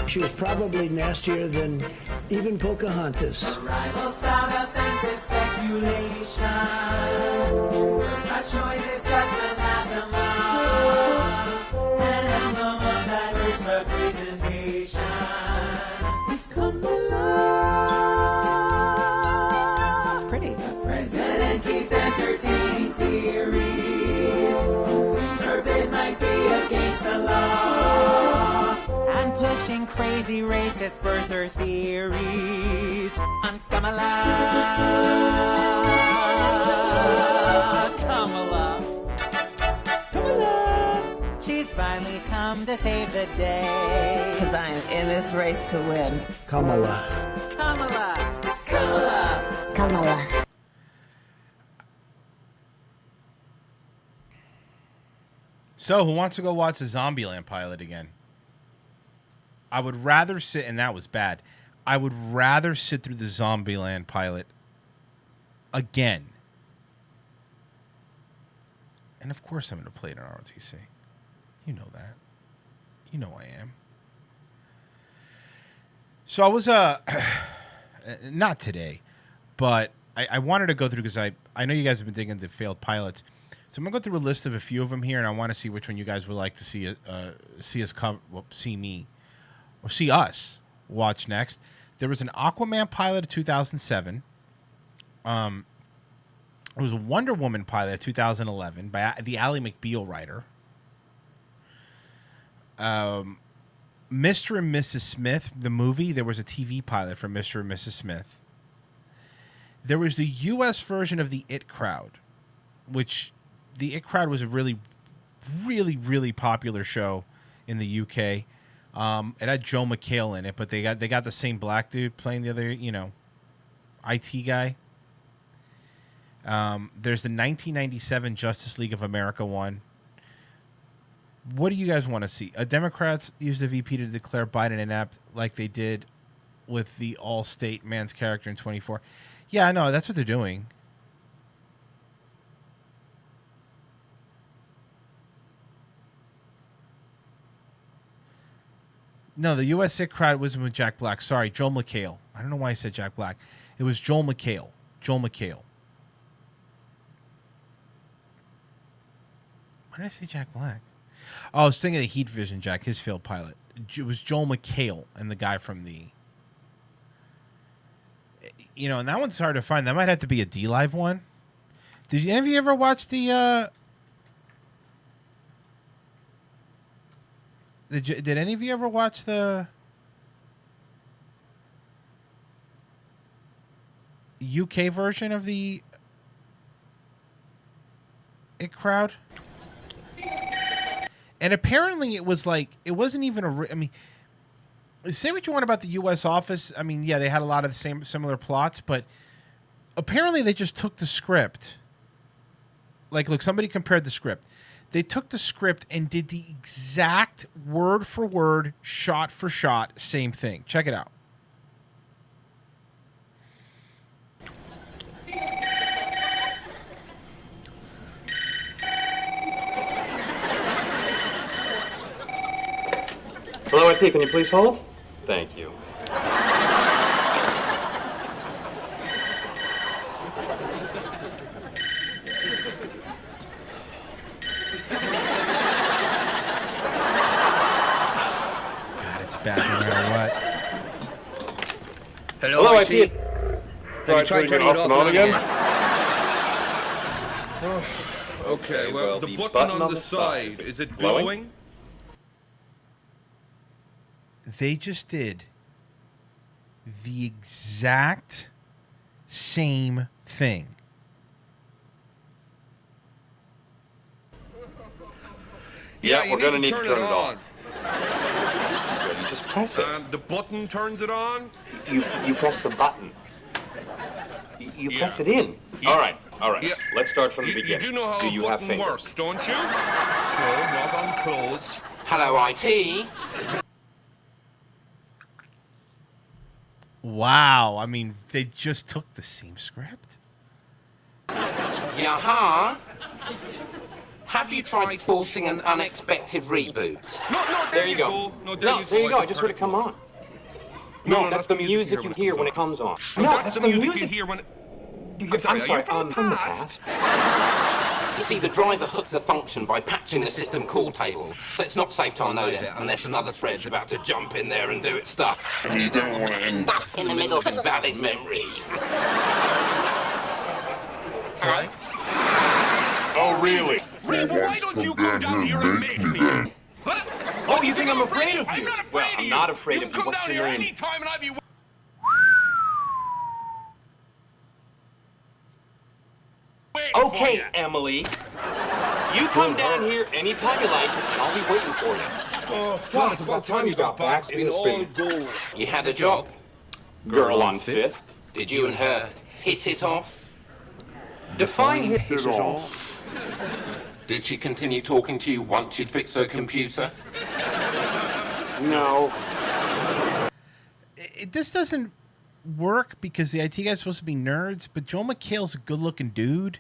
She was probably nastier than even Pocahontas. Rivals without offensive speculation. Such choice is just anathema. An emblem of diverse representation. Is Kamala. Pretty. The president keeps entertaining queries. Her bid might be against the law. And pushing crazy racist birther theories on Kamala. Kamala. Kamala. She's finally come to save the day. Because I am in this race to win. Kamala. Kamala. Kamala. Kamala. So, who wants to go watch the Zombieland pilot again? I would rather sit, and that was bad. I would rather sit through the Zombieland pilot again. And of course I'm going to play it on ROTC. You know that. You know I am. So I was, not today, but I wanted to go through, because I know you guys have been digging the failed pilots. So I'm going to go through a list of a few of them here, and I want to see which one you guys would like to see us cover, well, see me, or see us watch next. There was an Aquaman pilot of 2007. It was a Wonder Woman pilot of 2011 by the Ally McBeal writer. Mr. and Mrs. Smith, the movie, there was a TV pilot for Mr. and Mrs. Smith. There was the U.S. version of the It Crowd, which the It Crowd was a really, really, really popular show in the UK. It had Joe McHale in it, but they got the same black dude playing the other, IT guy. There's the 1997 Justice League of America one. What do you guys want to see? Democrats used the VP to declare Biden inept, like they did with the all-state man's character in 24. Yeah, I know. That's what they're doing. No, the U.S. It Crowd wasn't with Jack Black. Sorry, Joel McHale. I don't know why I said Jack Black. It was Joel McHale. Joel McHale. Why did I say Jack Black? Oh, I was thinking of the Heat Vision Jack, his failed pilot. It was Joel McHale and the guy from the... and that one's hard to find. That might have to be a D-Live one. Did any of you ever watch the... Did any of you ever watch the UK version of the It Crowd? And apparently it was like, it wasn't even say what you want about the U.S. office. I mean, yeah, they had a lot of the similar plots, but apparently they just took the script. Like, look, somebody compared the script. They took the script and did the exact word for word, shot for shot, same thing. Check it out. Hello, IT, can you please hold? Thank you. Bad no matter what. Hello, IT. Have you tried turning it off and on again? Okay, well, the button on the side, is it glowing? They just did the exact same thing. Yeah, we're gonna need to turn it on. You just press it. The button turns it on? You press the button. You press it in. All right. Yeah. Let's start from the beginning. You do know how do you a have button fingers? works, don't you? No, not on clothes. Hello, IT. Wow. I mean, they just took the same script. Yeah, Have you tried forcing an unexpected reboot? No, there you go. No, there you go. I just heard it come on. No, that's the music you hear when it comes on. No, that's the music you hear when it... I'm sorry, from the past. You see, the driver hooks the function by patching the system call table, so it's not safe to unload it unless another thread's about to jump in there and do its stuff. And you don't want to end up in the middle of invalid memory. Hello? Oh, really? Why don't you come down here and make me? Oh, you think I'm afraid of you? I'm not afraid of you. What's your name? Anytime and I'd be... Okay, Emily. You come down here anytime you like, and I'll be waiting for you. Oh, God, it's about time you got back. It has been... You had a job? Girl on Fifth. Did you and her hit it off? Define hit it off. Did she continue talking to you once you'd fixed her computer? No. This doesn't work because the IT guy's supposed to be nerds, but Joel McHale's a good-looking dude,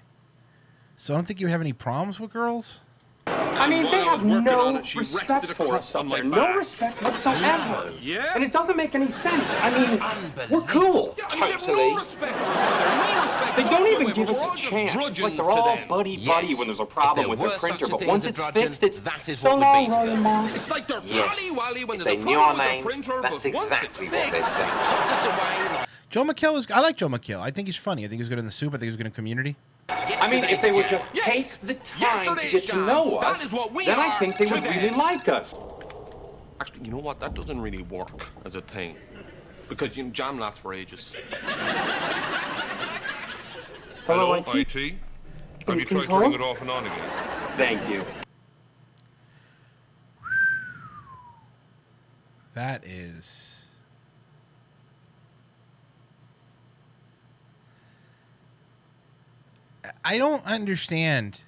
so I don't think you have any problems with girls. I mean, they have no respect for us up there. No respect whatsoever. Yeah? And it doesn't make any sense. I mean, we're cool. Totally. They don't even give us a chance. It's like they're all buddy-buddy when there's a problem with their printer, but once it's fixed, it's so long, Royal Moss. It's like they're pally-wally when If there's they a knew our problem with the names, printer, that's but once exactly it's what they'd fixed, say. Joe McHale is... I like Joe McHale. I think he's funny. I think he's good in The Soup. I think he's good in Community. I mean, if they would just take the time to get to know us, then I think they would really like us. Actually, you know what? That doesn't really work as a thing. Because, you know, jam lasts for ages. Hello, IT? Have you tried turning it off and on again? Thank you. That is... I don't understand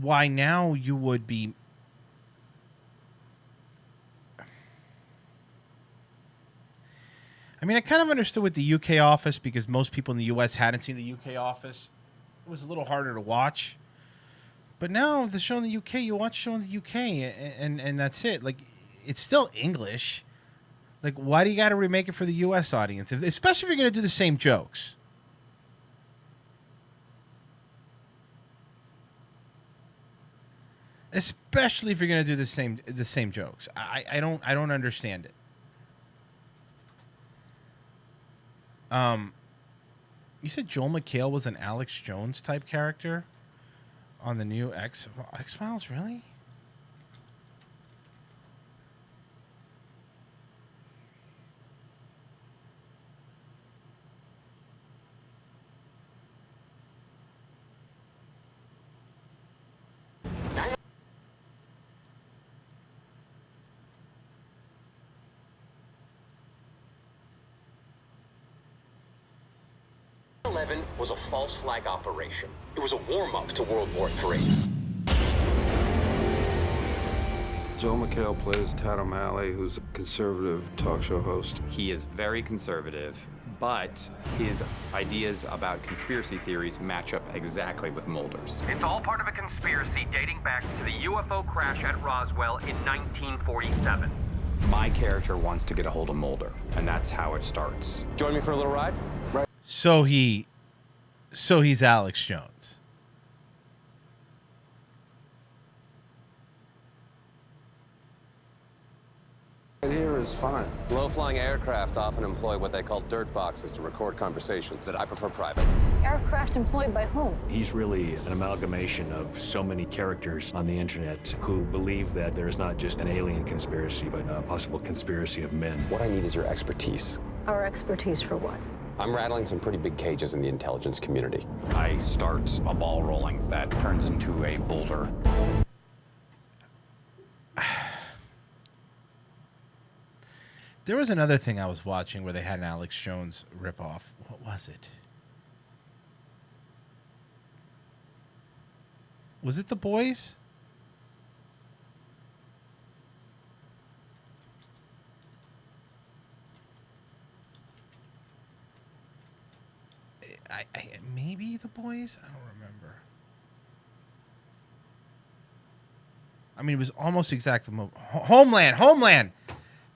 why now you would be... I mean, I kind of understood with the UK office because most people in the US hadn't seen the UK office. It was a little harder to watch. But now the show in the UK, you watch the show in the UK and that's it. Like, it's still English. Like, why do you got to remake it for the U.S. audience? Especially if you're going to do the same jokes. Especially if you're going to do the same jokes. I don't understand it. You said Joel McHale was an Alex Jones type character on the new X-Files, really? Was a false flag operation. It was a warm-up to World War III. Joel McHale plays Tad O'Malley, who's a conservative talk show host. He is very conservative, but his ideas about conspiracy theories match up exactly with Mulder's. It's all part of a conspiracy dating back to the UFO crash at Roswell in 1947. My character wants to get a hold of Mulder, and that's how it starts. Join me for a little ride? Right. So he's Alex Jones. Right here is fine. Low-flying aircraft often employ what they call dirt boxes to record conversations, but I prefer private. Aircraft employed by whom? He's really an amalgamation of so many characters on the internet who believe that there is not just an alien conspiracy, but a possible conspiracy of men. What I need is your expertise. Our expertise for what? I'm rattling some pretty big cages in the intelligence community. I start a ball rolling that turns into a boulder. There was another thing I was watching where they had an Alex Jones ripoff. What was it? Was it The Boys? Maybe The Boys? I don't remember. I mean, it was almost exact. Homeland!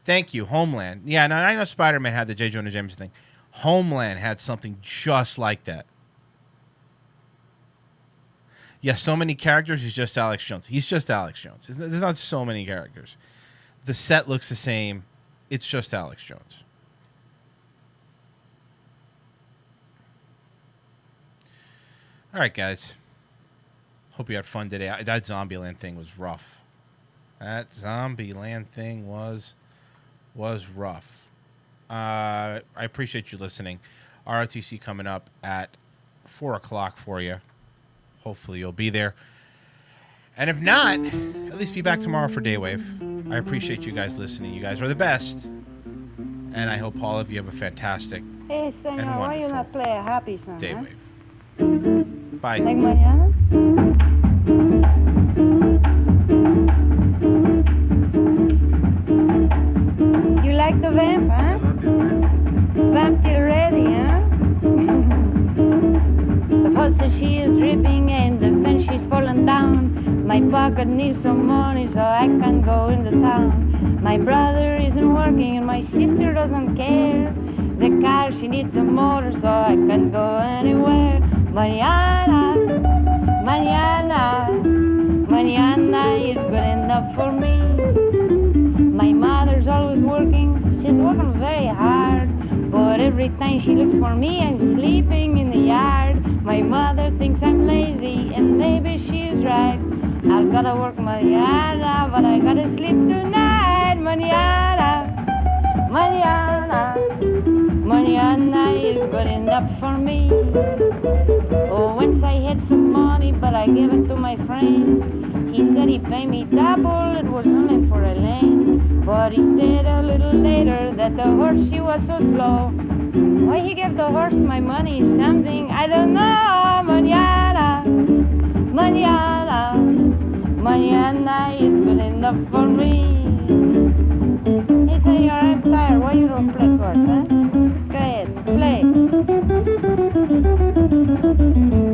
Thank you, Homeland. Yeah, no, I know Spider-Man had the J. Jonah Jameson thing. Homeland had something just like that. Yeah, so many characters. He's just Alex Jones. He's just Alex Jones. There's not so many characters. The set looks the same. It's just Alex Jones. All right, guys. Hope you had fun today. That Zombieland thing was rough. That Zombieland thing was rough. I appreciate you listening. ROTC coming up at 4 o'clock for you. Hopefully you'll be there. And if not, at least be back tomorrow for Daywave. I appreciate you guys listening. You guys are the best. And I hope all of you have a fantastic and Senor, why you not play a happy song? Daywave. Huh? Bye. Like mañana? You like the vamp, huh? Vamp till ready, huh? The horse she is dripping and the fence she's falling down. My pocket needs some money so I can go into town. My brother isn't working and my sister doesn't care. The car, she needs a motor so I can go anywhere. Mañana, mañana, mañana is good enough for me. My mother's always working, she's working very hard. But every time she looks for me, I'm sleeping in the yard. My mother thinks I'm lazy, and maybe she's right. I've gotta work mañana, but I gotta sleep tonight. Mañana, mañana, mañana is good enough for me. Oh, once I had some money, but I gave it to my friend. He said he'd pay me double, it was only for a lane. But he said a little later that the horse, she was so slow. Why he gave the horse my money is something I don't know. Mañana, mañana, mañana is good enough for me.